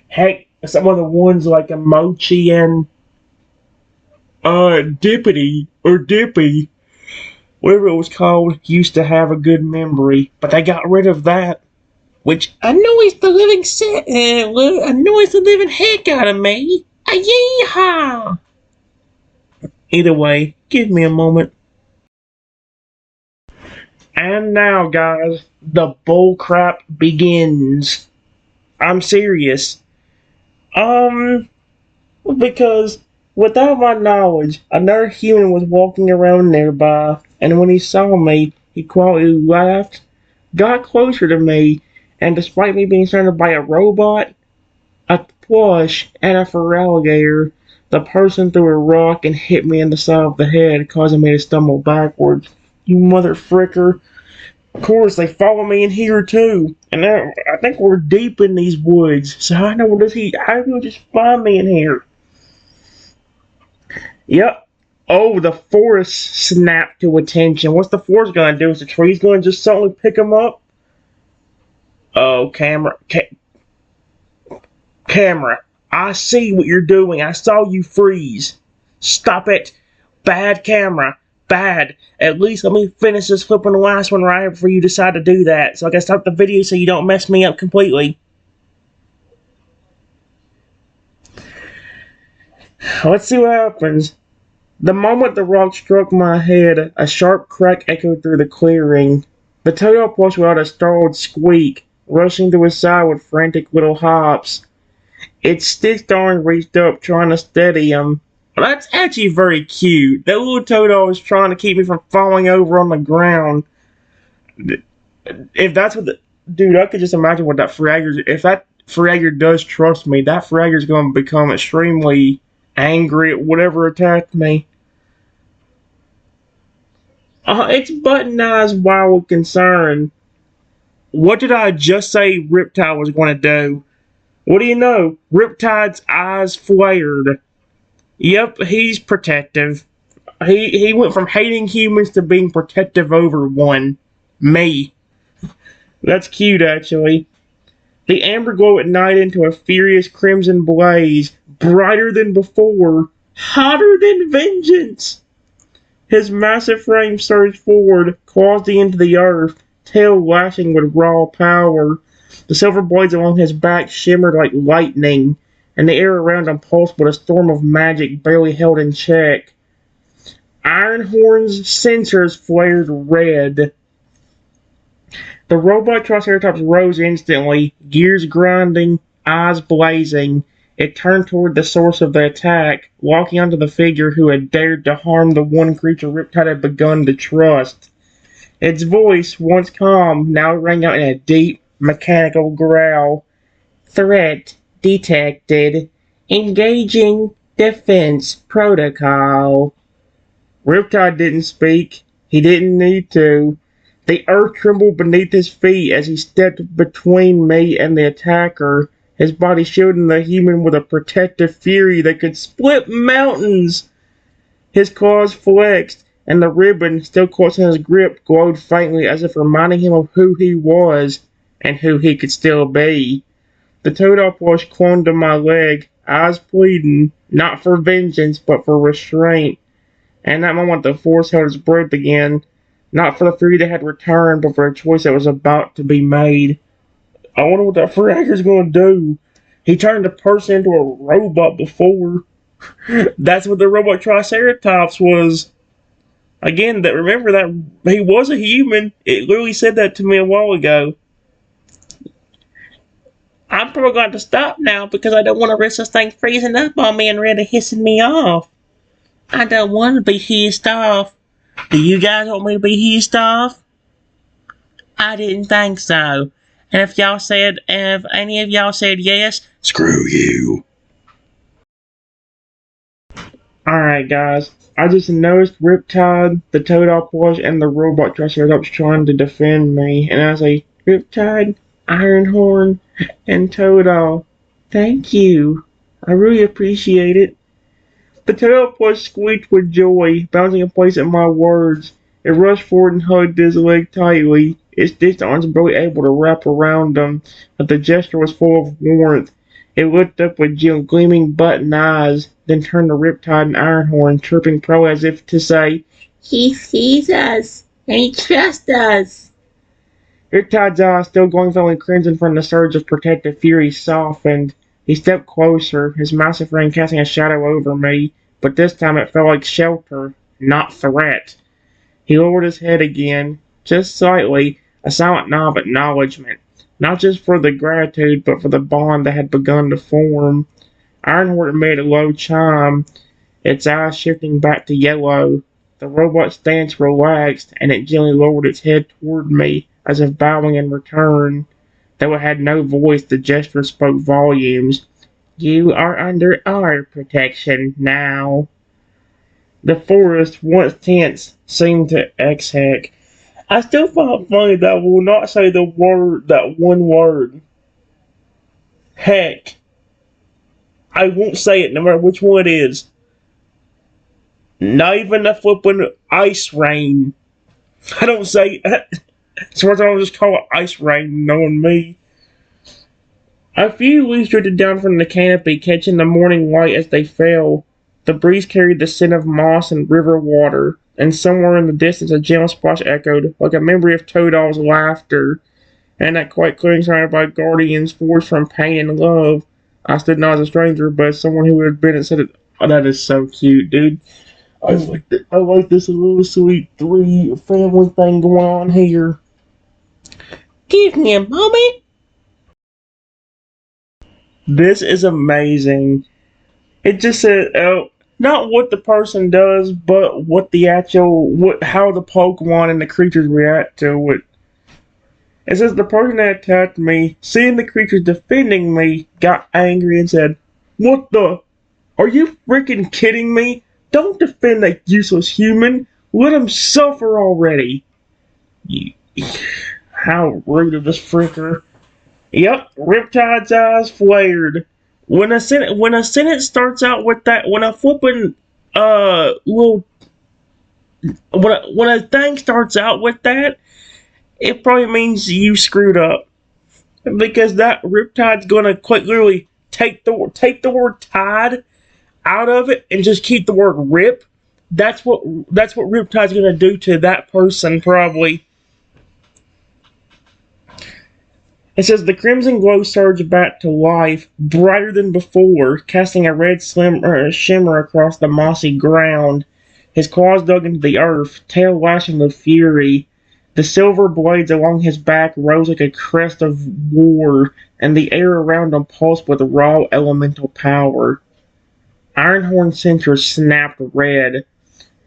Heck, some of the ones like Mochi and Dippity or Dippy, whatever it was called, used to have a good memory, but they got rid of that, which annoys the living heck out of me. Yeehaw! Either way, give me a moment. And now, guys, the bullcrap begins. I'm serious. Because without my knowledge, another human was walking around nearby, and when he saw me, he quietly laughed, got closer to me, and despite me being surrounded by a robot, a plush, and a Feraligatr, the person threw a rock and hit me in the side of the head, causing me to stumble backwards. You mother fricker. Of course, they follow me in here too, and I think we're deep in these woods, so how does he just find me in here? Yep. Oh, the forest snapped to attention. What's the forest gonna do? Is the trees gonna just suddenly pick him up? Oh, camera. Camera. I see what you're doing. I saw you freeze. Stop it. Bad camera. Bad. At least let me finish this flipping the last one right before you decide to do that. So I can stop the video so you don't mess me up completely. Let's see what happens. The moment the rock struck my head, a sharp crack echoed through the clearing. The toad plush let out a startled squeak, rushing to his side with frantic little hops. Its stitched arm reached up, trying to steady him. Well, that's actually very cute. That little toad was trying to keep me from falling over on the ground. If that's what dude, I could just imagine what that Feraligatr, if that Feraligatr does trust me, that Feraligatr's going to become extremely angry at whatever attacked me. Its button eyes wild with concern. What did I just say Riptide was going to do? What do you know? Riptide's eyes flared. Yep, he's protective. He went from hating humans to being protective over one. Me. That's cute, actually. The amber glow at night into a furious crimson blaze, brighter than before, hotter than vengeance. His massive frame surged forward, claws into the earth, tail lashing with raw power. The silver blades along his back shimmered like lightning, and the air around him pulsed with a storm of magic barely held in check. Ironhorn's sensors flared red. The robot Triceratops rose instantly, gears grinding, eyes blazing. It turned toward the source of the attack, locking onto the figure who had dared to harm the one creature Riptide had begun to trust. Its voice, once calm, now rang out in a deep, mechanical growl. Threat detected. Engaging defense protocol. Riptide didn't speak. He didn't need to. The earth trembled beneath his feet as he stepped between me and the attacker, his body shielding the human with a protective fury that could split mountains. His claws flexed, and the ribbon, still caught in his grip, glowed faintly as if reminding him of who he was and who he could still be. The toad plush clung to my leg, eyes pleading, not for vengeance, but for restraint. And in that moment, the force held its breath again, not for the fury that had returned, but for a choice that was about to be made. I wonder what that Feraligatr's going to do. He turned a person into a robot before. That's what the robot Triceratops was. Again, that remember that he was a human. It literally said that to me a while ago. I'm probably going to stop now because I don't want to risk this thing freezing up on me and really hissing me off. I don't want to be hissed off. Do you guys want me to be hissed off? I didn't think so. And if any of y'all said yes, screw you. Alright guys, I just noticed Riptide, the Toad plush, and the robot Triceratops trying to defend me, and I say, Riptide, Ironhorn, and Toad, thank you. I really appreciate it. The Toad plush squeaked with joy, bouncing in place at my words. It rushed forward and hugged his leg tightly, its distant arms barely able to wrap around him, but the gesture was full of warmth. It looked up with gleaming button eyes, then turned to Riptide and Ironhorn, chirping pro as if to say, he sees us, and he trusts us. Riptide's eyes, still glowing crimson from the surge of protective fury, softened. He stepped closer, his massive frame casting a shadow over me, but this time it felt like shelter, not threat. He lowered his head again, just slightly, a silent nod of acknowledgement, not just for the gratitude, but for the bond that had begun to form. Ironhorn made a low chime, its eyes shifting back to yellow. The robot's stance relaxed, and it gently lowered its head toward me, as if bowing in return. Though it had no voice, the gesture spoke volumes. You are under our protection now. The forest, once tense, seemed to exhale. I still find it funny that I will not say that one word. Heck. I won't say it no matter which one it is. Not even the flippin' ice rain. I don't say so I don't just call it ice rain, knowing me. A few leaves drifted down from the canopy, catching the morning light as they fell. The breeze carried the scent of moss and river water, and somewhere in the distance a gentle splash echoed, like a memory of Toad's laughter. And that quiet clearing surrounded by guardians forged from pain and love. I stood not as a stranger, but as someone who had been and said it. Oh, that is so cute, dude. I like this little sweet three family thing going on here. Give me a moment. This is amazing. It just said, not what the person does, but how the Pokemon and the creatures react to it. It says the person that attacked me, seeing the creatures defending me, got angry and said, "What the? Are you freaking kidding me? Don't defend that useless human. Let him suffer already." How rude of this fricker. Yep, Riptide's eyes flared. When a sentence starts out with that, when a flippin' when a thing starts out with that, it probably means you screwed up, because that Riptide's gonna quite literally take the word tide out of it and just keep the word rip. That's what Riptide's gonna do to that person probably. It says the crimson glow surged back to life, brighter than before, casting a red shimmer across the mossy ground. His claws dug into the earth, tail lashing with fury. The silver blades along his back rose like a crest of war, and the air around him pulsed with raw elemental power. Ironhorn sensors snapped red.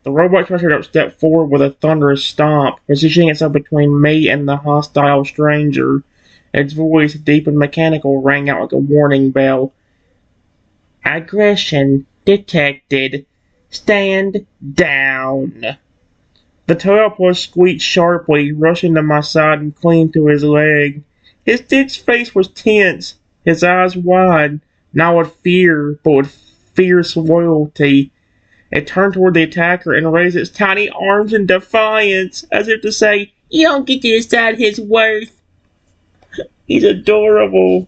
The robot Triceratops stepped forward with a thunderous stomp, positioning itself between me and the hostile stranger. Its voice, deep and mechanical, rang out like a warning bell. Aggression detected. Stand down. The Toyopus squeaked sharply, rushing to my side and clinging to his leg. His thick face was tense, his eyes wide, not with fear, but with fierce loyalty. It turned toward the attacker and raised its tiny arms in defiance, as if to say, "You don't get to decide his worth." He's adorable.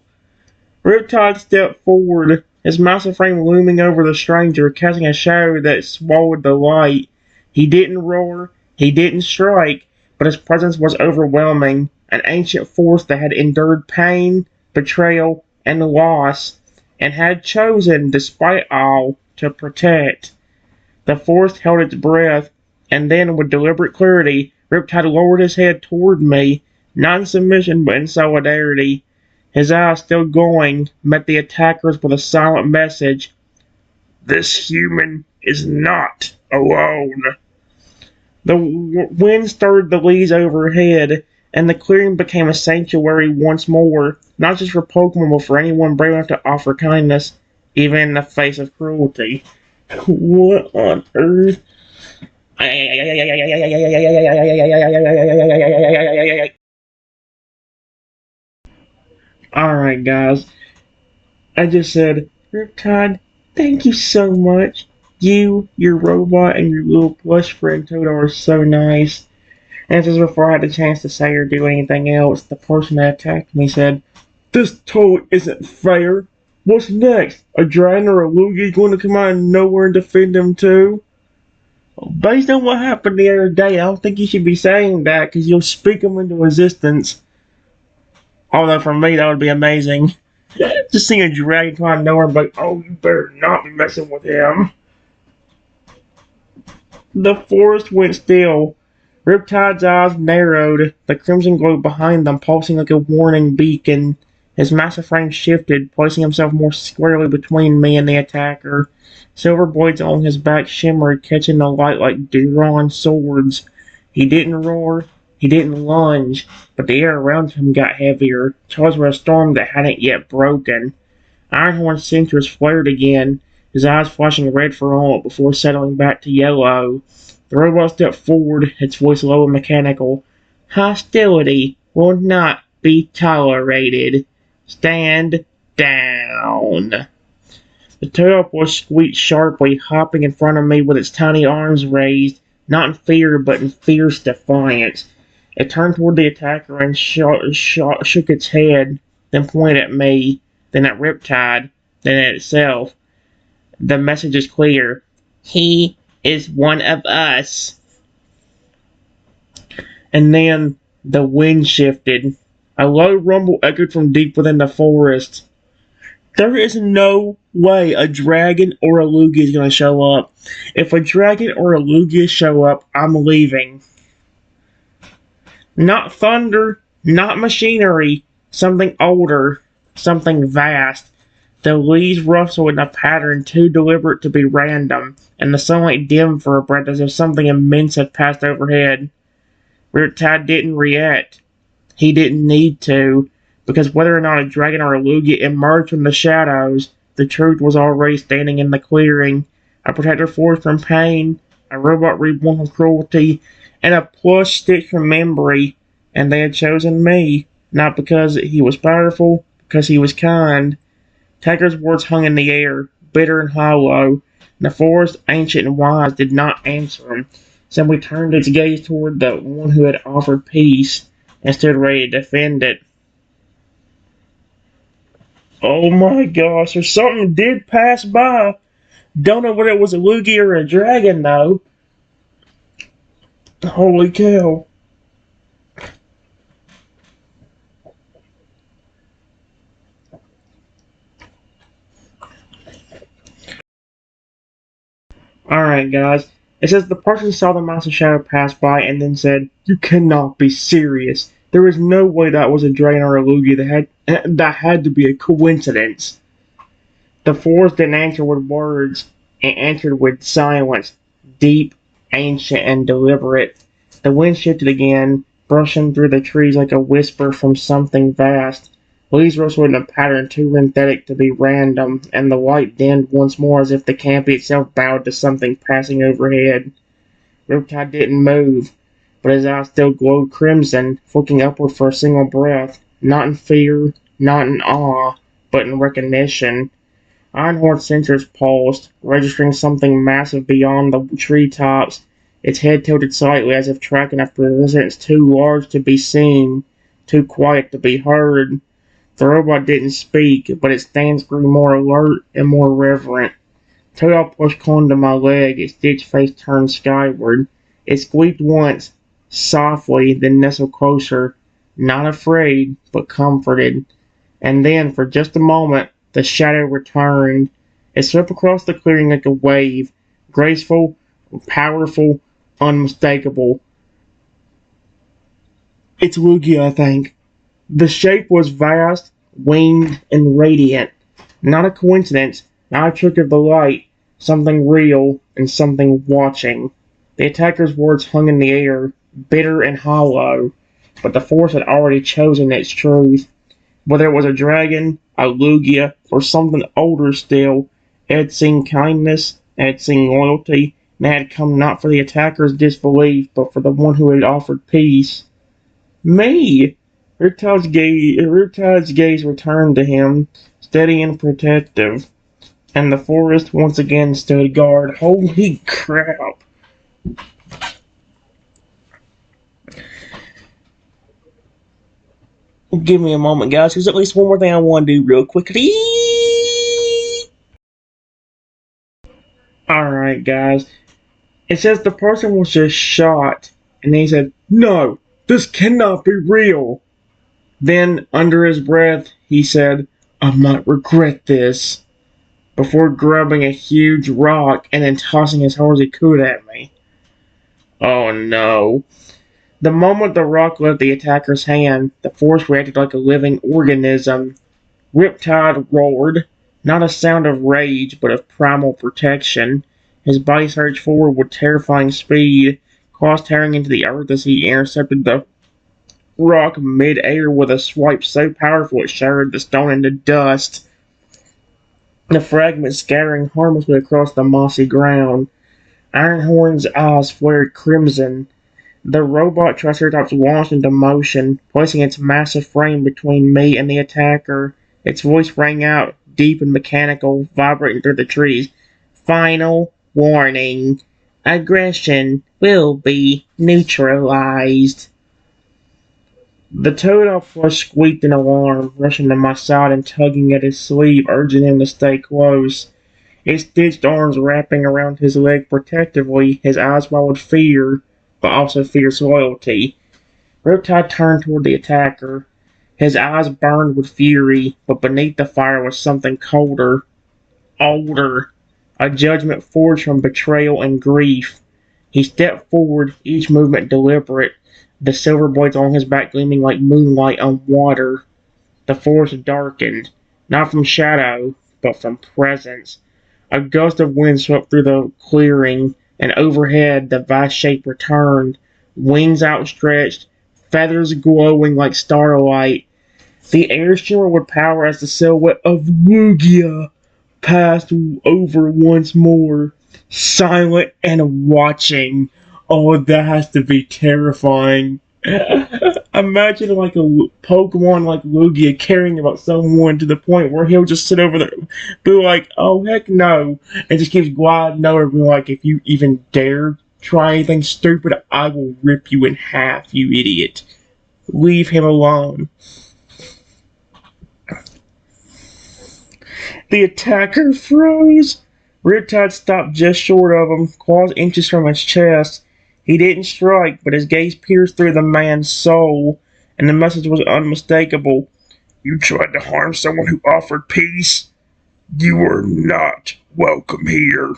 Riptide stepped forward, his massive frame looming over the stranger, casting a shadow that swallowed the light. He didn't roar, he didn't strike, but his presence was overwhelming, an ancient force that had endured pain, betrayal, and loss, and had chosen, despite all, to protect. The forest held its breath, and then, with deliberate clarity, Riptide lowered his head toward me, not in submission but in solidarity. His eyes, still glowing, met the attackers with a silent message. This human is not alone. The wind stirred the leaves overhead, and the clearing became a sanctuary once more, not just for Pokemon, but for anyone brave enough to offer kindness, even in the face of cruelty. What on earth? Alright, guys. I just said, Riptide, thank you so much. You, your robot, and your little plush friend Toto are so nice. And just before I had a chance to say or do anything else, the person that attacked me said, This totally isn't fair. What's next? A dragon or a Lugia going to come out of nowhere and defend him too? Well, based on what happened the other day, I don't think you should be saying that because you'll speak him into existence. Although for me, that would be amazing. Just seeing a dragon come out of nowhere and be like, oh, you better not be messing with him. The forest went still. Riptide's eyes narrowed, the crimson glow behind them pulsing like a warning beacon. His massive frame shifted, placing himself more squarely between me and the attacker. Silver blades along his back shimmered, catching the light like drawn swords. He didn't roar, he didn't lunge, but the air around him got heavier, charged with a storm that hadn't yet broken. Ironhorn's sensors flared again, his eyes flashing red for a moment before settling back to yellow. The robot stepped forward, its voice low and mechanical. Hostility will not be tolerated. Stand down. The Toyopus squeaked sharply, hopping in front of me with its tiny arms raised, not in fear but in fierce defiance. It turned toward the attacker and shook its head, then pointed at me, then at Riptide, then at itself. The message is clear. He is one of us. And then the wind shifted. A low rumble echoed from deep within the forest. There is no way a dragon or a Lugia is going to show up. If a dragon or a Lugia show up, I'm leaving. Not thunder, not machinery, something older, something vast. The leaves rustled in a pattern too deliberate to be random, and the sunlight dimmed for a breath as if something immense had passed overhead. Riptide didn't react. He didn't need to, because whether or not a dragon or a Lugia emerged from the shadows, the truth was already standing in the clearing. A protector force from pain, a robot reborn from cruelty, and a plush stitch from memory, and they had chosen me, not because he was powerful, because he was kind. Taker's words hung in the air, bitter and hollow, and the forest, ancient and wise, did not answer him, simply turned its gaze toward the one who had offered peace, and stood ready to defend it. Oh my gosh, or something did pass by. Don't know whether it was a Lugia or a dragon, though. Holy cow. Alright, guys. It says the person saw the massive shadow pass by and then said, "You cannot be serious. There is no way that was a dragon or a Lugia. That had to be a coincidence." The forest didn't answer with words, it answered with silence, deep, ancient, and deliberate. The wind shifted again, brushing through the trees like a whisper from something vast. Leaves rustled in a pattern too synthetic to be random, and the light dimmed once more as if the canopy itself bowed to something passing overhead. Riptide didn't move, but his eyes still glowed crimson, looking upward for a single breath, not in fear, not in awe, but in recognition. Ironhorn's sensors paused, registering something massive beyond the treetops. Its head tilted slightly as if tracking a presence too large to be seen, too quiet to be heard. The robot didn't speak, but its stance grew more alert and more reverent. Toadal pushed onto my leg, its stitched face turned skyward. It squeaked once, softly, then nestled closer, not afraid, but comforted. And then, for just a moment, the shadow returned. It swept across the clearing like a wave, graceful, powerful, unmistakable. It's Lugia, I think. The shape was vast, winged, and radiant. Not a coincidence, not a trick of the light, something real and something watching. The attacker's words hung in the air, bitter and hollow, but the force had already chosen its truth. Whether it was a dragon, a Lugia, or something older still, it had seen kindness, it had seen loyalty, and it had come not for the attacker's disbelief, but for the one who had offered peace. Me! Riptide's gaze returned to him, steady and protective, and the forest once again stood guard. Holy crap! Give me a moment, guys, because at least one more thing I want to do real quickly. Alright, guys. It says the person was just shot, and he said, "No, this cannot be real." Then, under his breath, he said, "I might regret this," before grabbing a huge rock and then tossing as hard as he could at me. Oh no. The moment the rock left the attacker's hand, the force reacted like a living organism. Riptide roared, not a sound of rage, but of primal protection. His body surged forward with terrifying speed, claws tearing into the earth as he intercepted the rock mid-air with a swipe so powerful it shattered the stone into dust, the fragments scattering harmlessly across the mossy ground. Ironhorn's eyes flared crimson. The robot Triceratops launched into motion, placing its massive frame between me and the attacker. Its voice rang out, deep and mechanical, vibrating through the trees. "Final warning. Aggression will be neutralized." The Toadal plush squeaked in alarm, rushing to my side and tugging at his sleeve, urging him to stay close. His stitched arms wrapping around his leg protectively, his eyes wide with fear, but also fierce loyalty. Riptide turned toward the attacker. His eyes burned with fury, but beneath the fire was something colder, older, a judgment forged from betrayal and grief. He stepped forward, each movement deliberate, the silver blades on his back gleaming like moonlight on water. The forest darkened, not from shadow, but from presence. A gust of wind swept through the clearing, and overhead the vast shape returned, wings outstretched, feathers glowing like starlight. The air shimmered with power as the silhouette of Lugia passed over once more, silent and watching. Oh, that has to be terrifying. Imagine like a Pokemon like Lugia caring about someone to the point where he'll just sit over there, be like, "Oh heck no," and just keeps gliding over, be like, "If you even dare try anything stupid, I will rip you in half, you idiot. Leave him alone." The attacker froze. Riptide stopped just short of him, claws inches from his chest. He didn't strike, but his gaze pierced through the man's soul, and the message was unmistakable. "You tried to harm someone who offered peace? You are not welcome here."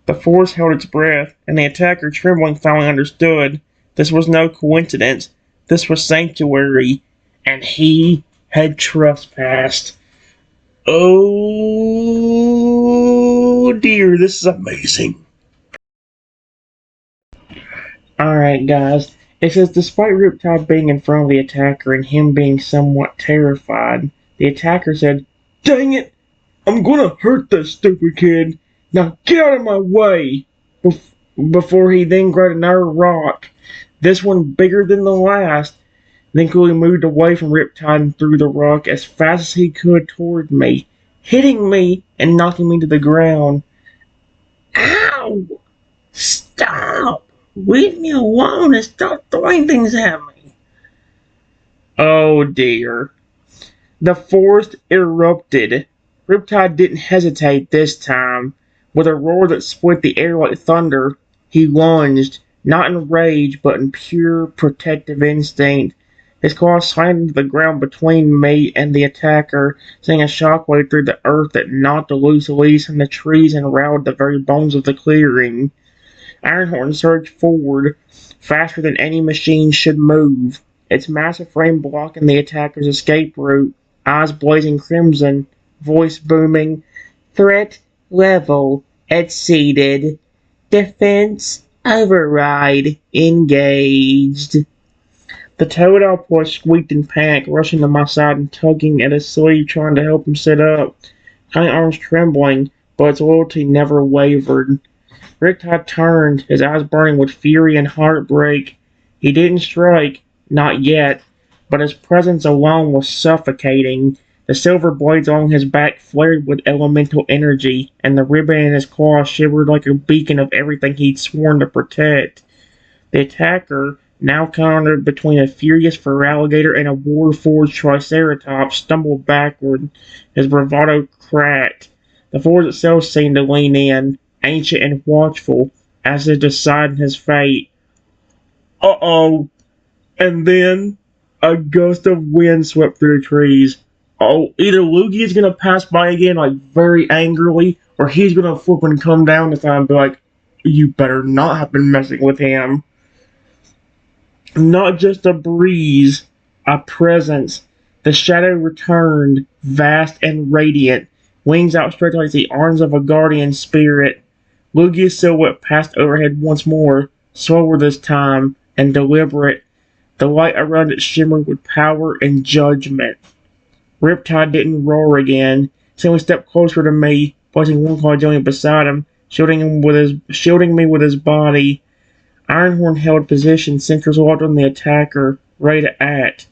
The force held its breath, and the attacker, trembling, finally understood. This was no coincidence. This was sanctuary, and he had trespassed. Oh dear, this is amazing. Alright, guys. It says, despite Riptide being in front of the attacker and him being somewhat terrified, the attacker said, "Dang it! I'm gonna hurt this stupid kid! Now get out of my way!" Before he then grabbed another rock, this one bigger than the last, then quickly moved away from Riptide and threw the rock as fast as he could toward me, hitting me and knocking me to the ground. Ow! Stop! Leave me alone and stop throwing things at me. Oh dear. The forest erupted. Riptide didn't hesitate this time. With a roar that split the air like thunder, he lunged, not in rage, but in pure protective instinct. His claws slammed into the ground between me and the attacker, sending a shockwave through the earth that knocked the loose leaves from the trees and rattled the very bones of the clearing. Ironhorn surged forward, faster than any machine should move, its massive frame blocking the attacker's escape route, eyes blazing crimson, voice booming, "Threat level exceeded. Defense override engaged." The Toad plush squeaked in panic, rushing to my side and tugging at his sleeve, trying to help him sit up. Tiny arms trembling, but its loyalty never wavered. Riptide turned, his eyes burning with fury and heartbreak. He didn't strike, not yet, but his presence alone was suffocating. The silver blades along his back flared with elemental energy, and the ribbon in his claw shivered like a beacon of everything he'd sworn to protect. The attacker, now cornered between a furious Feraligatr and a war-forged Triceratops, stumbled backward, his bravado cracked. The forest itself seemed to lean in, ancient and watchful, as if deciding his fate. Uh-oh! And then, a gust of wind swept through the trees. Oh, either Luigi is gonna pass by again, like, very angrily, or he's gonna flip and come down this time and be like, "You better not have been messing with him." Not just a breeze, a presence. The shadow returned, vast and radiant, wings outstretched like the arms of a guardian spirit. Lugia's silhouette passed overhead once more, slower this time, and deliberate. The light around it shimmered with power and judgment. Riptide didn't roar again, simply stepped closer to me, placing one claw gently beside him, shielding me with his body. Ironhorn held position, sentries locked on the attacker, ready to act,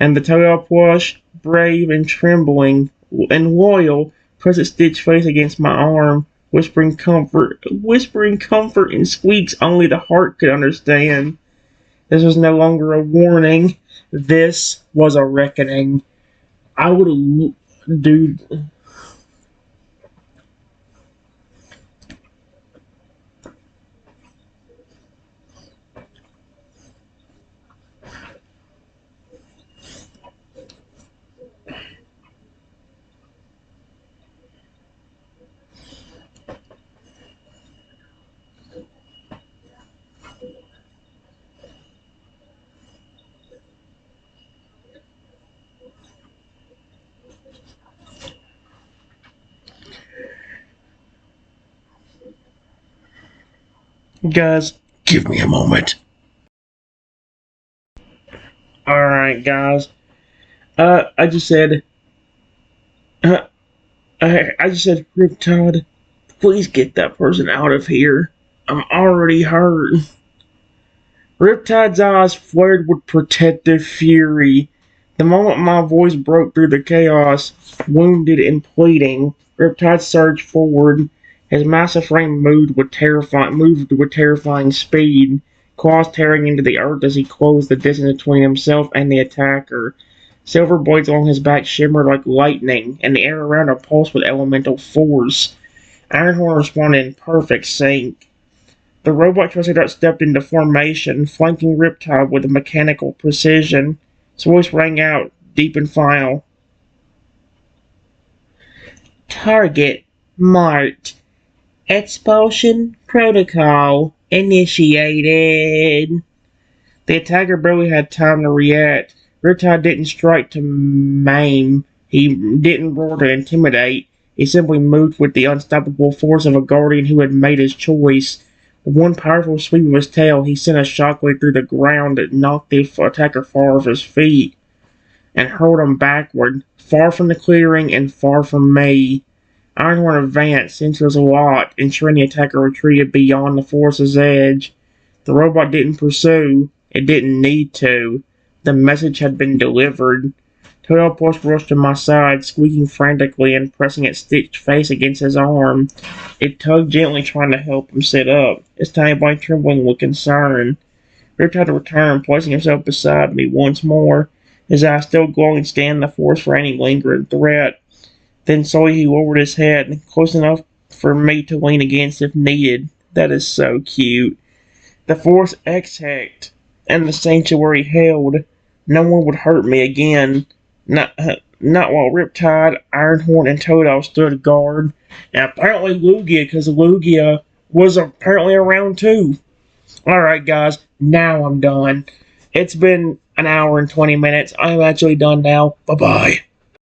and the Toad plush, brave and trembling and loyal, pressed its stitched face against my arm, whispering comfort in squeaks only the heart could understand. This was no longer a warning. This was a reckoning. I would have, dude. Guys, give me a moment. Alright, guys. I just said, uh, I just said, Riptide, please get that person out of here. I'm already hurt. Riptide's eyes flared with protective fury. The moment my voice broke through the chaos, wounded and pleading, Riptide surged forward. His massive frame moved with terrifying speed, claws tearing into the earth as he closed the distance between himself and the attacker. Silver blades along his back shimmered like lightning, and the air around him pulsed with elemental force. Ironhorn responded in perfect sync. The robot Triceratops stepped into formation, flanking Riptide with mechanical precision. His voice rang out, deep and final. "Target marked. Expulsion protocol initiated. The attacker barely had time to react. Riptide didn't strike to maim. He didn't roar to intimidate. He simply moved with the unstoppable force of a guardian who had made his choice. With one powerful sweep of his tail, he sent a shockwave through the ground that knocked the attacker far off his feet and hurled him backward, far from the clearing and far from me. Ironhorn advanced, sensors aloft, ensuring the attacker retreated beyond the forest's edge. The robot didn't pursue. It didn't need to. The message had been delivered. Toadopus rushed to my side, squeaking frantically and pressing its stitched face against his arm. It tugged gently, trying to help him sit up, its tiny body trembling with concern. Riptide returned, placing himself beside me once more, his eyes still glowing, scanning the forest for any lingering threat. Then slowly he lowered his head, close enough for me to lean against if needed. That is so cute. The forest exhaled, and the sanctuary held. No one would hurt me again. Not while Riptide, Ironhorn, and Toadol stood guard. And apparently Lugia, because Lugia was apparently around too. Alright guys, now I'm done. It's been an hour and 20 minutes. I'm actually done now. Bye-bye.